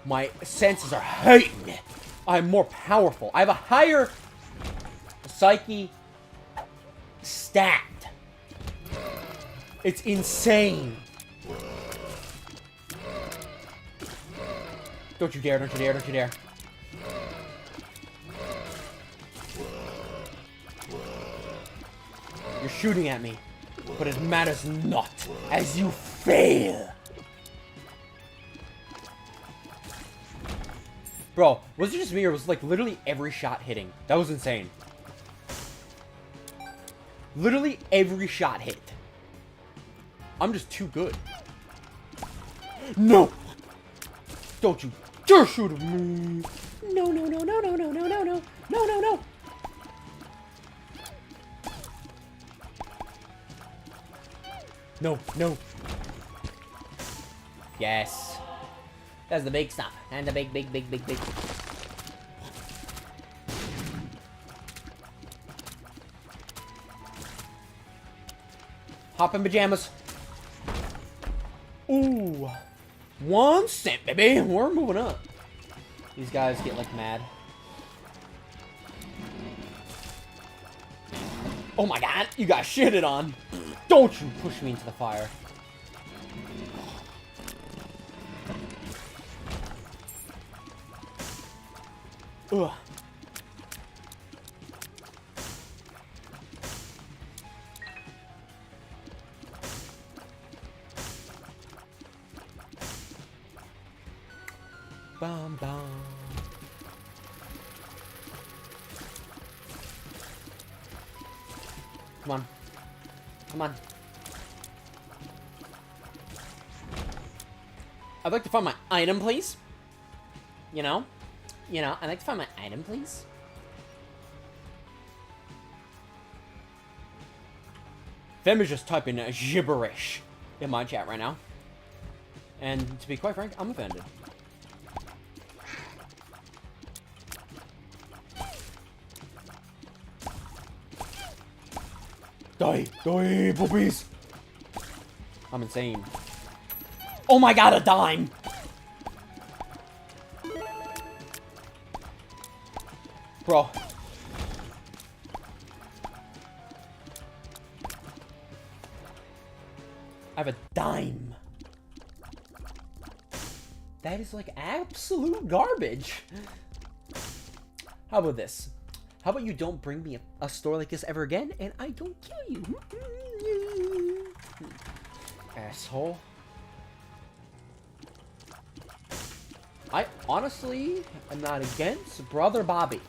My senses are heightened. I'm more powerful. I have a higher psyche stat. It's insane. Don't you dare, don't you dare, don't you dare. You're shooting at me, but it matters not, as you fail. Bro, was it just me, or was like literally every shot hitting? That was insane. Literally every shot hit. I'm just too good. No! Don't you dare shoot at me! No, no, no, no, no, no, no, no, no, no, no, no! No, no. Yes. That's the big stuff. And the big. Hop in pajamas. Ooh. 1 cent, baby. We're moving up. These guys get like mad. Oh my god, you got shitted on. Don't you push me into the fire. Ugh. Bum, bum. Come on. Come on. I'd like to find my item, please. You know, I'd like to find my item, please. Fem is just typing gibberish in my chat right now. And to be quite frank, I'm offended. Die, boobies! I'm insane. Oh my god, a dime! Bro. I have a dime. That is like absolute garbage. How about this? How about you don't bring me a store like this ever again, and I don't kill you? Asshole. I honestly am not against Brother Bobby.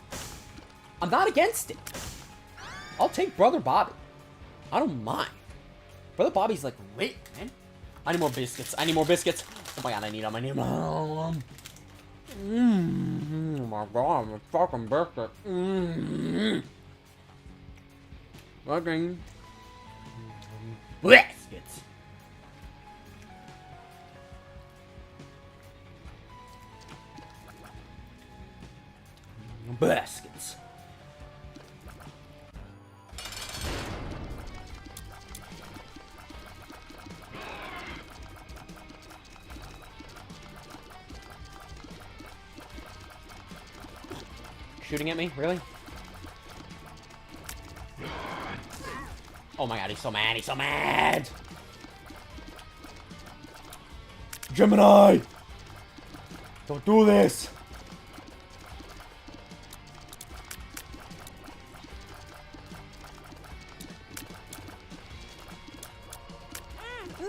I'm not against it. I'll take Brother Bobby. I don't mind. Brother Bobby's like, wait, man. I need more biscuits. I need more biscuits. Oh my god, I need them. I need them. Oh my god, I'm a fucking biscuit. Fucking biscuits. Baskets. Shooting at me? Really? Oh my god, he's so mad. He's so mad. Gemini! Don't do this.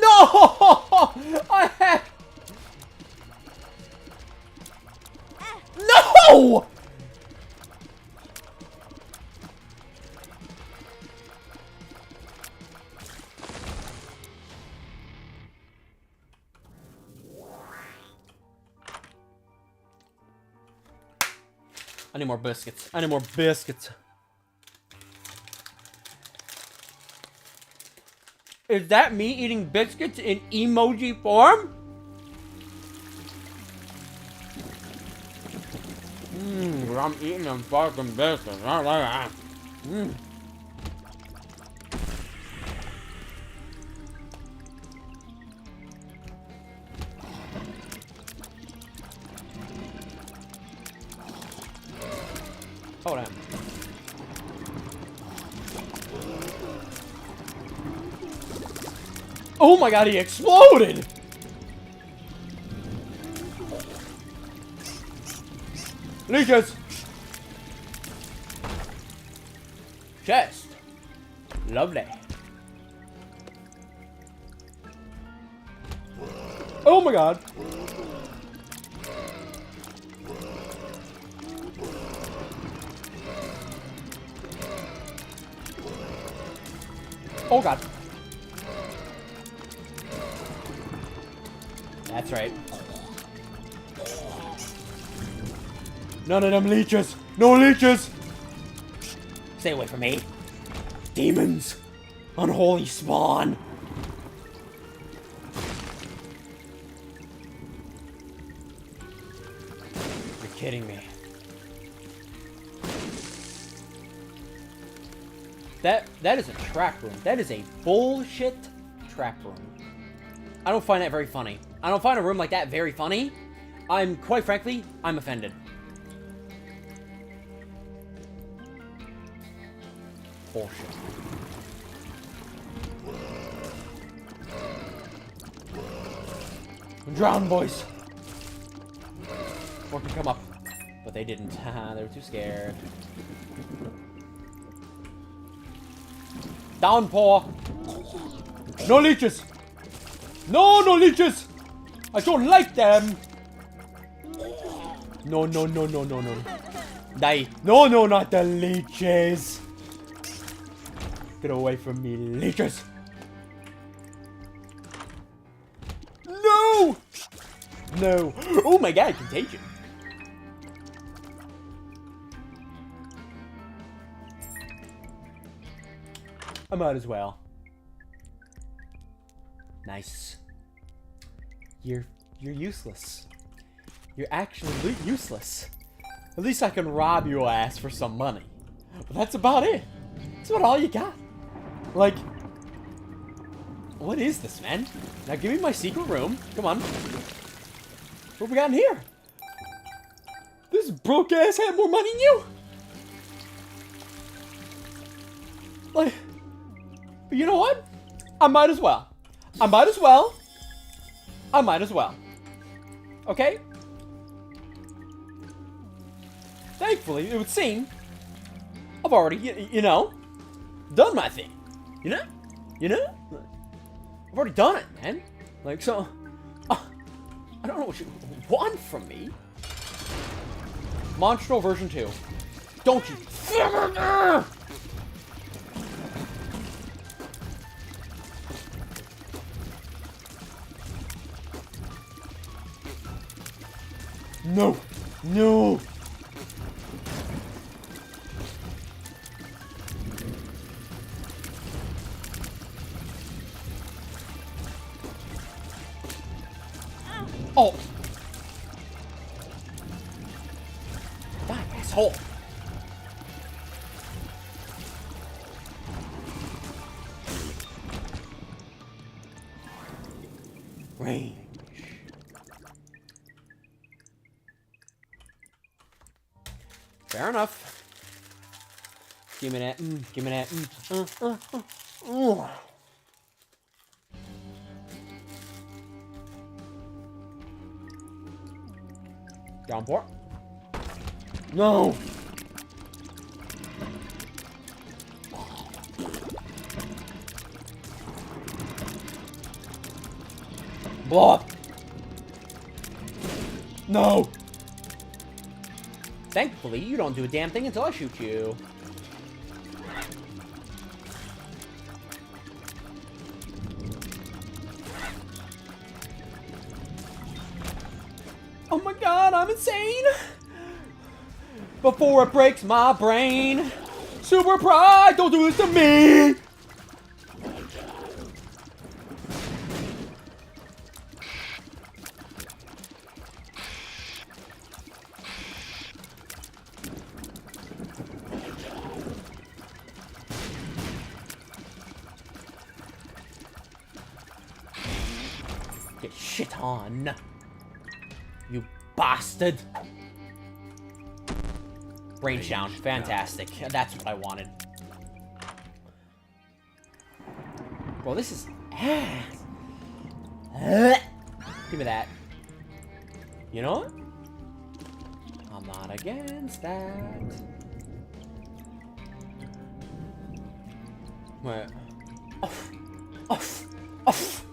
No! I had... No! I need more biscuits. I need more biscuits. Is that me eating biscuits in emoji form? I'm eating them fucking biscuits. Hold on. Oh my god, he exploded! Leeches! Chest. Lovely. Oh my god. Oh god. That's right. None of them leeches. No leeches. Stay away from me. Demons. Unholy spawn. You're kidding me. That is a trap room. That is a bullshit trap room. I don't find that very funny. I don't find a room like that very funny. Quite frankly, I'm offended. Bullshit. Drown, boys. Or can come up. But they didn't. They were too scared. Downpour. No leeches. No leeches. I don't like them. No. Die. No, not the leeches. Get away from me, leeches. No. Oh my god, contagion. I might as well. Nice. You're useless. You're actually useless. At least I can rob your ass for some money. But that's about it. That's about all you got. Like, what is this, man? Now give me my secret room. Come on. What we got in here? This broke ass had more money than you. Like, but you know what? I might as well. Okay? Thankfully, it would seem I've already, you know, done my thing. You know? I've already done it, man. Like, so, I don't know what you want from me. Monstro version 2. Don't you... No! Oh! Die, asshole! Range. Fair enough. Give me that. Give me that. Downpour. No. Blow up. No. Thankfully, you don't do a damn thing until I shoot you. Oh my god, I'm insane! Before it breaks my brain. Super pride, don't do this to me! Get shit on. You bastard. Range down. Fantastic. That's what I wanted. Well, this is ass. Give me that. You know what? I'm not against that. Wait. Off. Off. Off.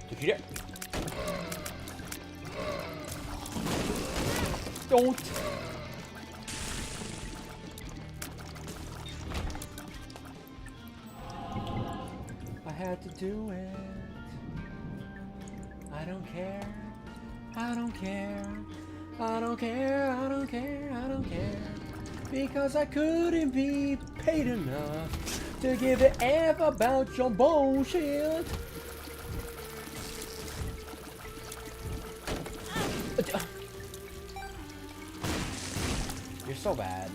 Did you dare? Don't. I had to do it. I don't care. I don't care. I don't care. I don't care. I don't care. Because I couldn't be paid enough to give a F about your bullshit. You're so bad.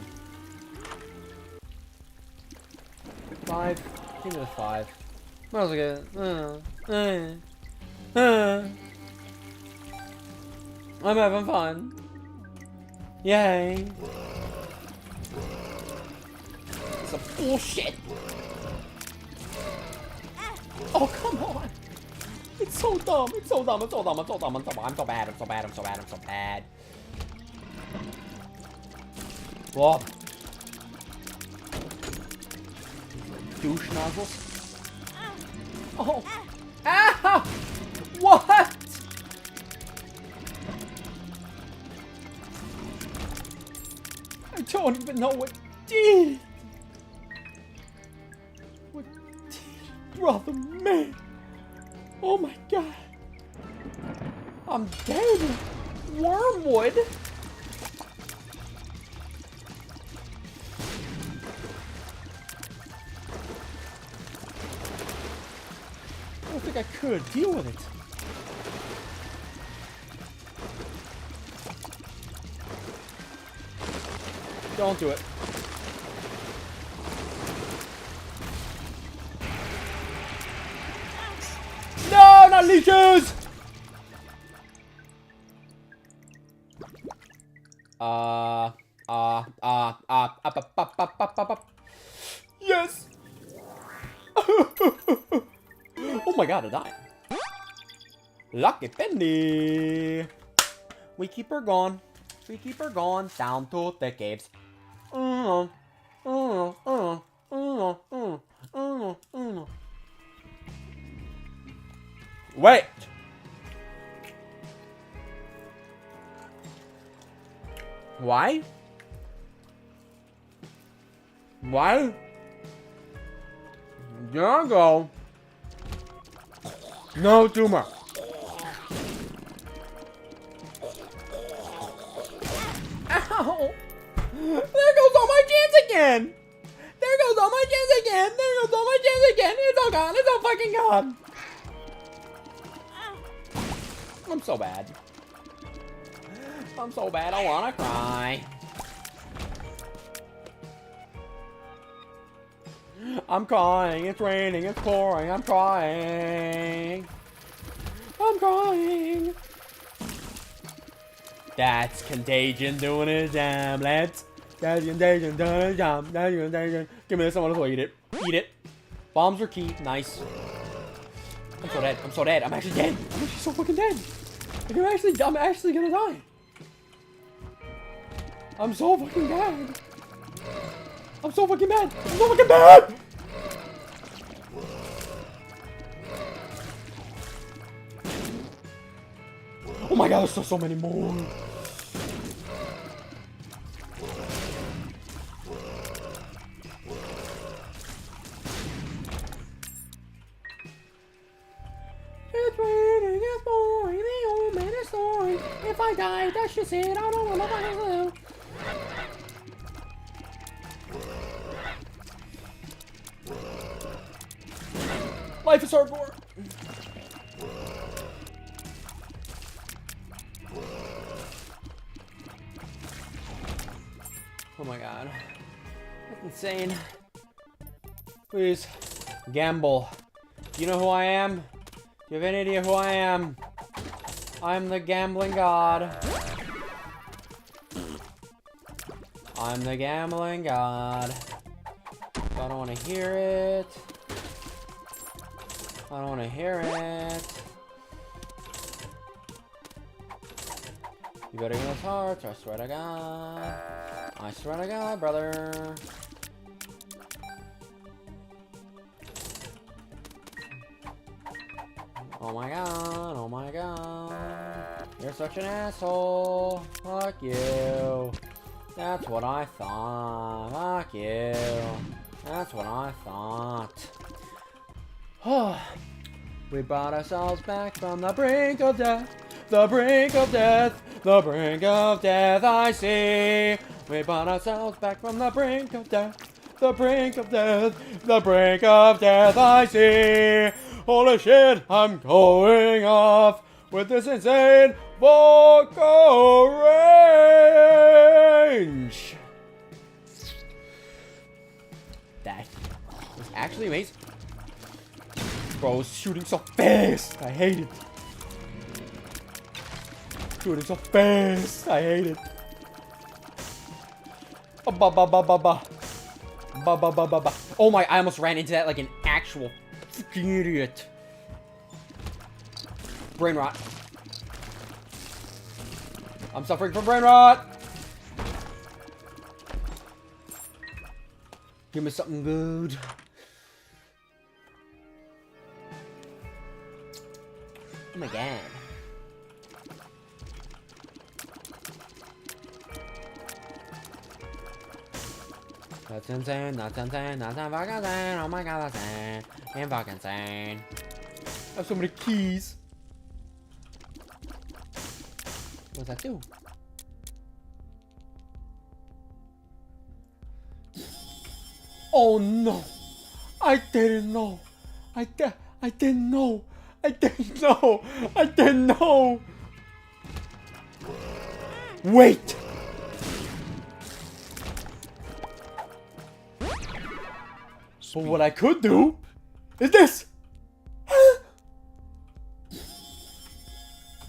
5. Give me the 5. That was good. I'm having fun. Yay. It's a bullshit. Oh, come on. It's so dumb. It's so dumb. It's so dumb. It's so dumb. I'm so bad. I'm so bad. I'm so bad. I'm so bad. Whoa. Douche nozzles. Oh. Ah! What? I don't even know what did. What did, brother man? Oh my god. I'm dead. Wormwood. I don't think I could deal with it. Don't do it. No, not leeches! Yes! Oh my god, I died. Lucky penny. We keep her going. We keep her going down to the caves. Wait. Why? Why? There I go. No tumor. Ow! There goes all my chance again! There goes all my chance again! There goes all my chance again! It's all gone! It's all fucking gone! I'm so bad. I'm so bad I wanna cry. I'm crying, it's raining, it's pouring, I'm crying. I'm crying. That's Contagion doing his jam, lads. That's Contagion doing his jam. That's Contagion. Give me this, I want to eat it. Eat it. Bombs are key. Nice. I'm so dead. I'm so dead. I'm actually dead. I'm actually so fucking dead. Like, I'm actually gonna die. I'm so fucking dead. I'm so fucking mad. I'm so fucking mad. Oh my god, there's still so many more. It's raining, it's pouring, the old man is snoring. If I die, that's just it. I don't know what I'm gonna do. Life is hardcore. Oh my god. That's insane. Please. Gamble. Do you know who I am? Do you have any idea who I am? I'm the gambling god. I'm the gambling god. I don't want to hear it. I don't want to hear it. You better get those hearts, I swear to God. I swear to God, brother. Oh my god, oh my god. You're such an asshole. Fuck you. That's what I thought. Fuck you. That's what I thought. We brought ourselves back from the brink of death. The brink of death. The brink of death, I see. We brought ourselves back from the brink of death. The brink of death. The brink of death, I see. Holy shit, I'm going off with this insane vocal range. That was actually amazing. Bro, it's shooting so fast. I hate it. Shooting so fast. I hate it. Ba ba ba ba ba. Ba ba ba ba ba. Oh my, I almost ran into that like an actual fucking idiot. Brain rot. I'm suffering from brain rot. Give me something good. Oh my god. That's insane, that's insane, that's fucking insane. Oh my god, that's insane. And fucking insane. I have so many keys. What does that do? Oh no! I didn't know! I didn't know! I didn't know! I didn't know! Wait! But what I could do is this!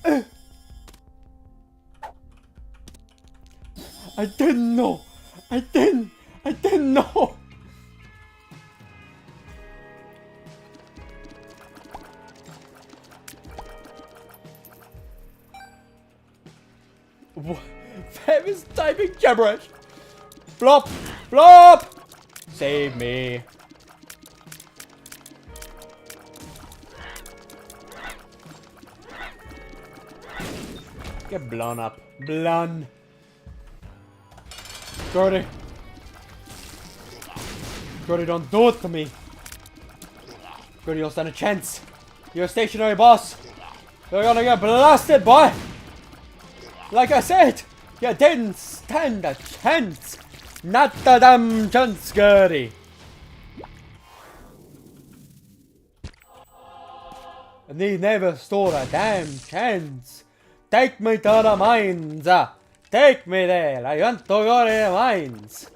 I didn't know! I didn't know! Fab is typing gibberish! Flop! Flop! Save me! Get blown up. Blown. Gordy. Gordy, don't do it to me. Gordy, you'll stand a chance. You're a stationary boss. You're gonna get blasted, boy. Like I said, you didn't stand a chance. Not a damn chance, Gordy. And he never stood a damn chance. Take me to the mines. Take me there. I want to go to the mines.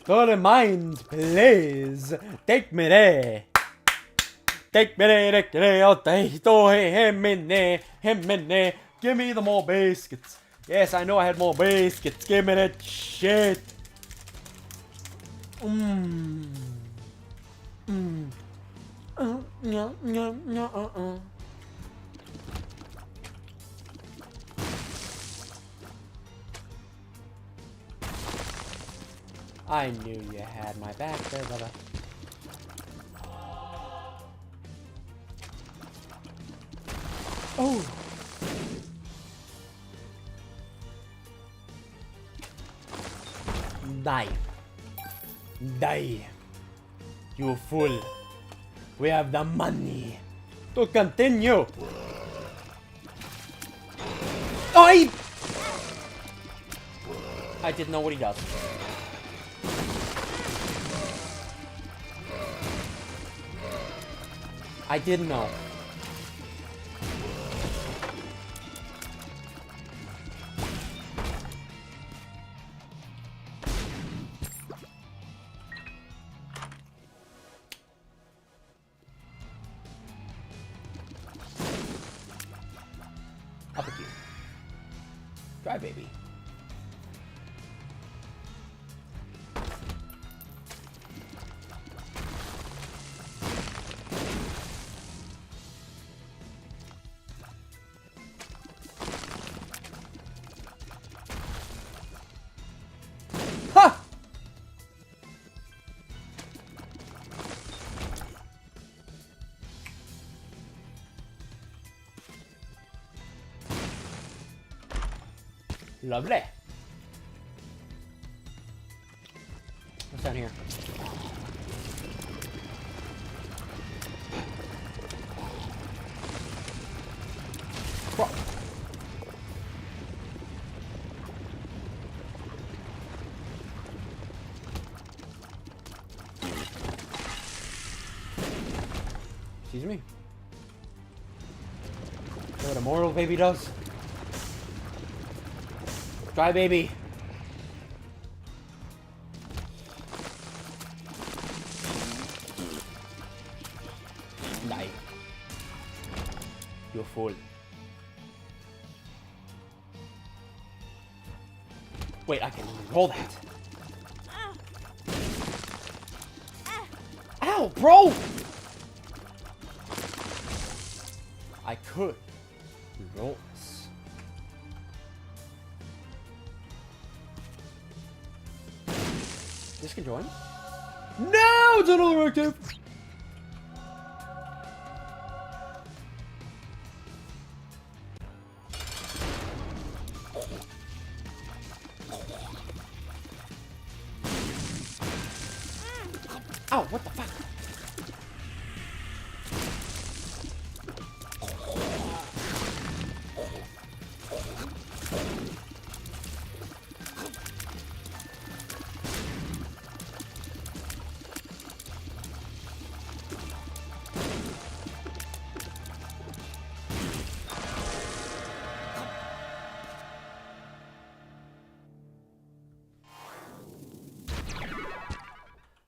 Go to the mines, please. Take me there. Take me there. Take me there. Oh, him in there. Him in there. Give me the more biscuits. Yes, I know I had more biscuits. Give me that shit. I knew you had my back there, brother. Oh! Die. Die. You fool. We have the money to continue. I didn't know what he does. I didn't know. Up with you. Try, baby. Ha! Lovely. What's down here? Bro. Excuse me. Know what a mortal baby does? Try, baby. Die. You fool. Wait, I can roll that. Ow, bro! I could roll this. This can join? No! It's another active! Ow, what the fuck?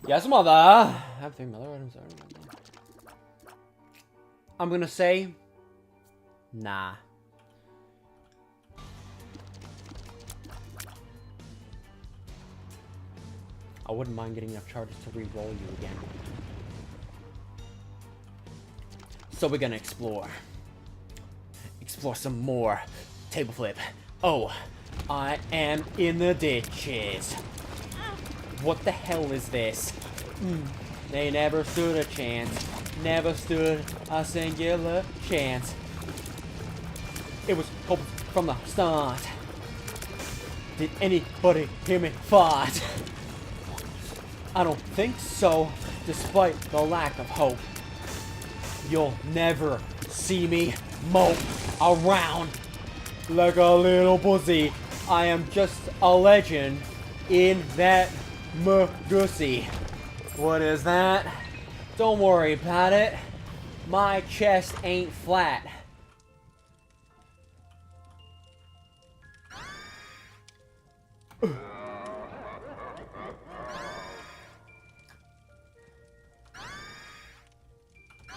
Yes, mother. I have 3 mother items. I'm gonna say, nah. I wouldn't mind getting enough charges to re-roll you again. So we're gonna explore. Explore some more. Table flip. Oh, I am in the ditches. What the hell is this? They never stood a chance. Never stood a singular chance. It was hopeless from the start. Did anybody hear me fart? I don't think so, despite the lack of hope. You'll never see me mope around like a little pussy. I am just a legend in that Gussy. What is that? Don't worry about it. My chest ain't flat.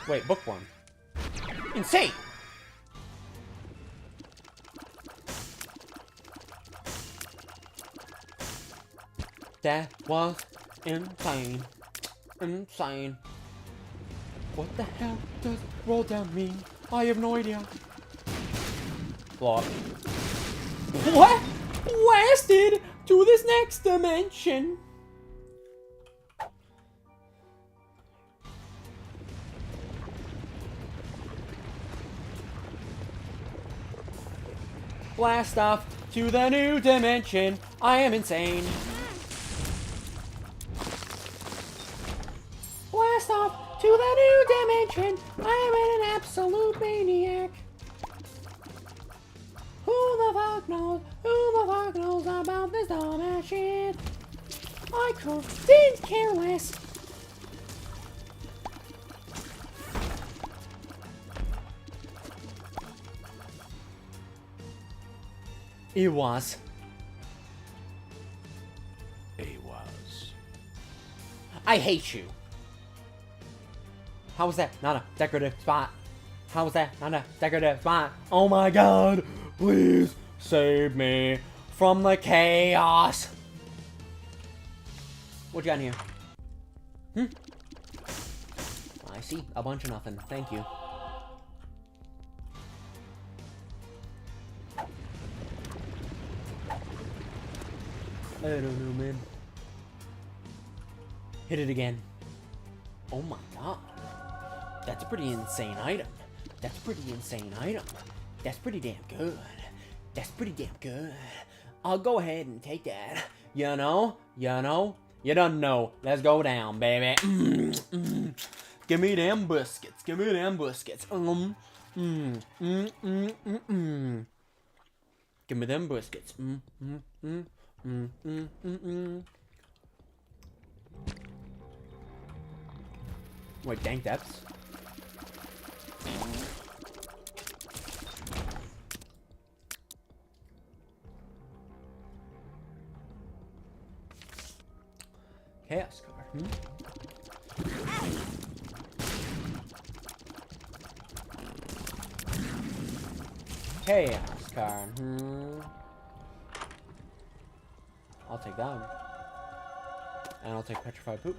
Wait, bookworm. Insane! That was insane. Insane. What the hell does roll down mean? I have no idea. Block. What? Blasted to this next dimension. Blast off to the new dimension. I am insane. Blast off to the new dimension. I am an absolute maniac. Who the fuck knows? Who the fuck knows about this dumbass shit? I couldn't care less. It was. I hate you. How was that not a decorative spot? How was that not a decorative spot? Oh my god. Please save me from the chaos. What you got in here? I see a bunch of nothing. Thank you. I don't know, man. Hit it again. Oh my god. That's a pretty insane item. That's a pretty insane item. That's pretty damn good. That's pretty damn good. I'll go ahead and take that. You know? You know? You don't know. Let's go down, baby. Give me them biscuits. Give me them biscuits. Give me them biscuits. Wait, dang depths. Chaos car. Chaos car. I'll take that one. And I'll take petrified poop.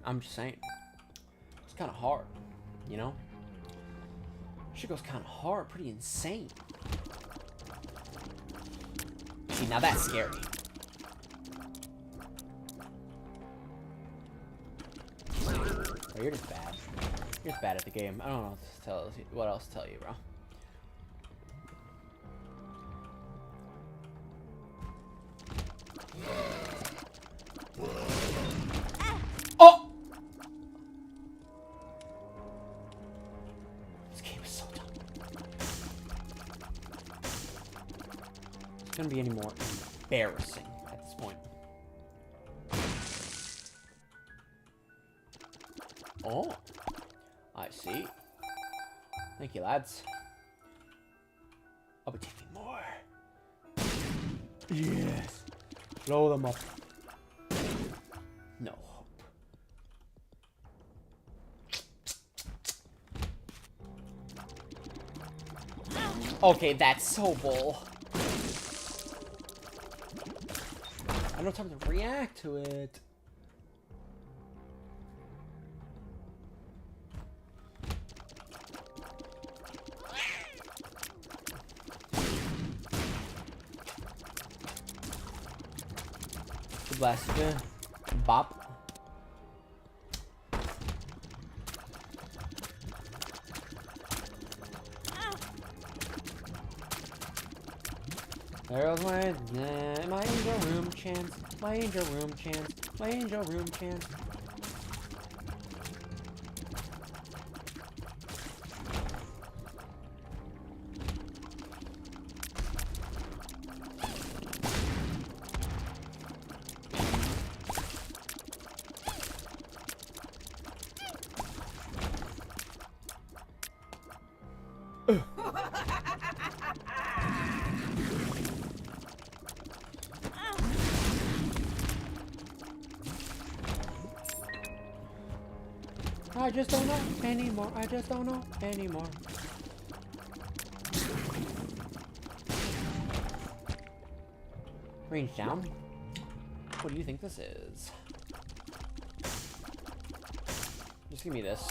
I'm just saying. It's kind of hard, you know? Shit goes kind of hard, pretty insane. See, now that's scary. Oh, you're just bad. You're just bad at the game. I don't know what else to tell you, bro. Oh! This game is so dumb. It's gonna be any more embarrassing at this point. Oh, I see. Thank you, lads. I'll be taking more. Yes. Blow them up. No hope. Okay, that's so bull. I don't have time to react to it. Blast again. Bop. There goes my angel room chance. My angel room chance. My angel room chance. I just don't know anymore. I just don't know anymore. Range down? What do you think this is? Just give me this.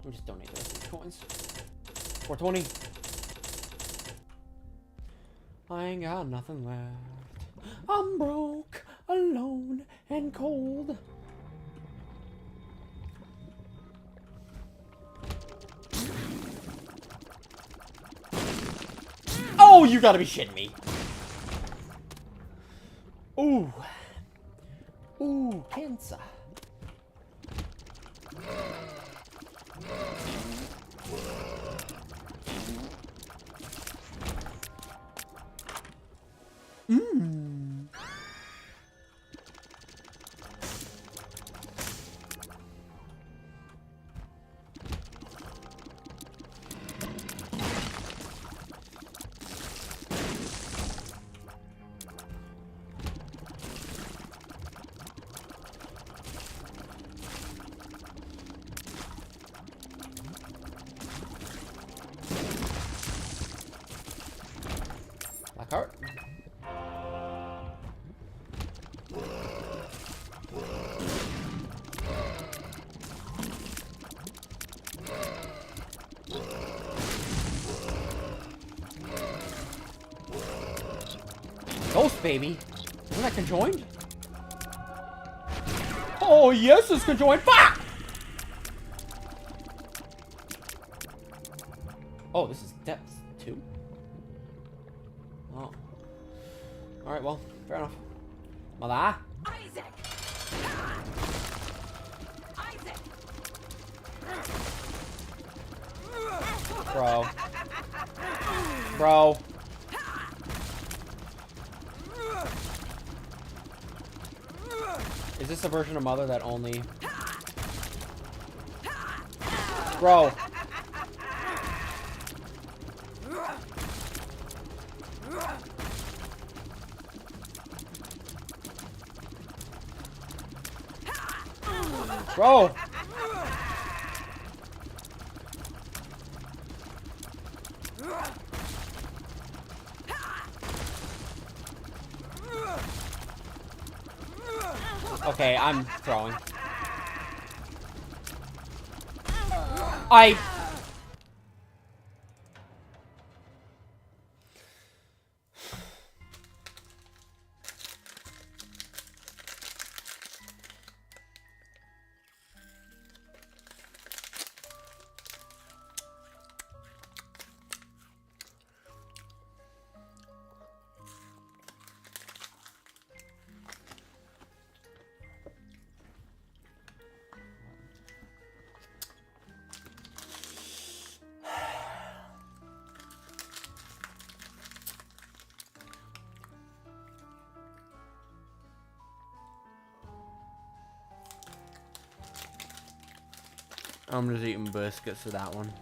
We'll just donate this in coins. 420. I ain't got nothing left. I'm broke, alone, and cold. Oh, you gotta be shitting me. Ooh. Ooh, cancer. Mmm. Black heart. Ghost baby. Isn't that conjoined? Oh yes, it's conjoined. Fuck! Oh, this is depth 2? Oh. Alright, well, fair enough. Mother? Isaac! Isaac! Bro. Bro. Is this a version of Mother that only... Bro. Bro. Okay, I'm throwing. I'm just eating biscuits for that one.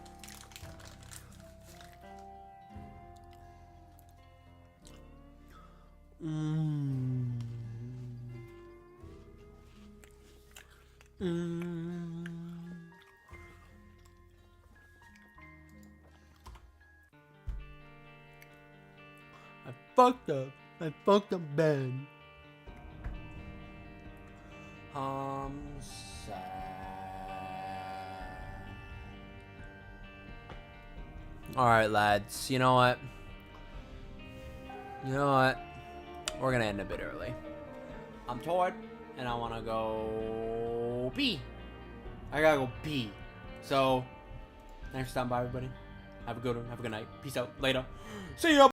I fucked up. I fucked up bad. Sad. Alright, lads. You know what? You know what? We're gonna end a bit early. I'm tired, and I wanna go pee. I gotta go pee. So, thanks for stopping by, everybody. Have a good one. Have a good night. Peace out. Later. See ya.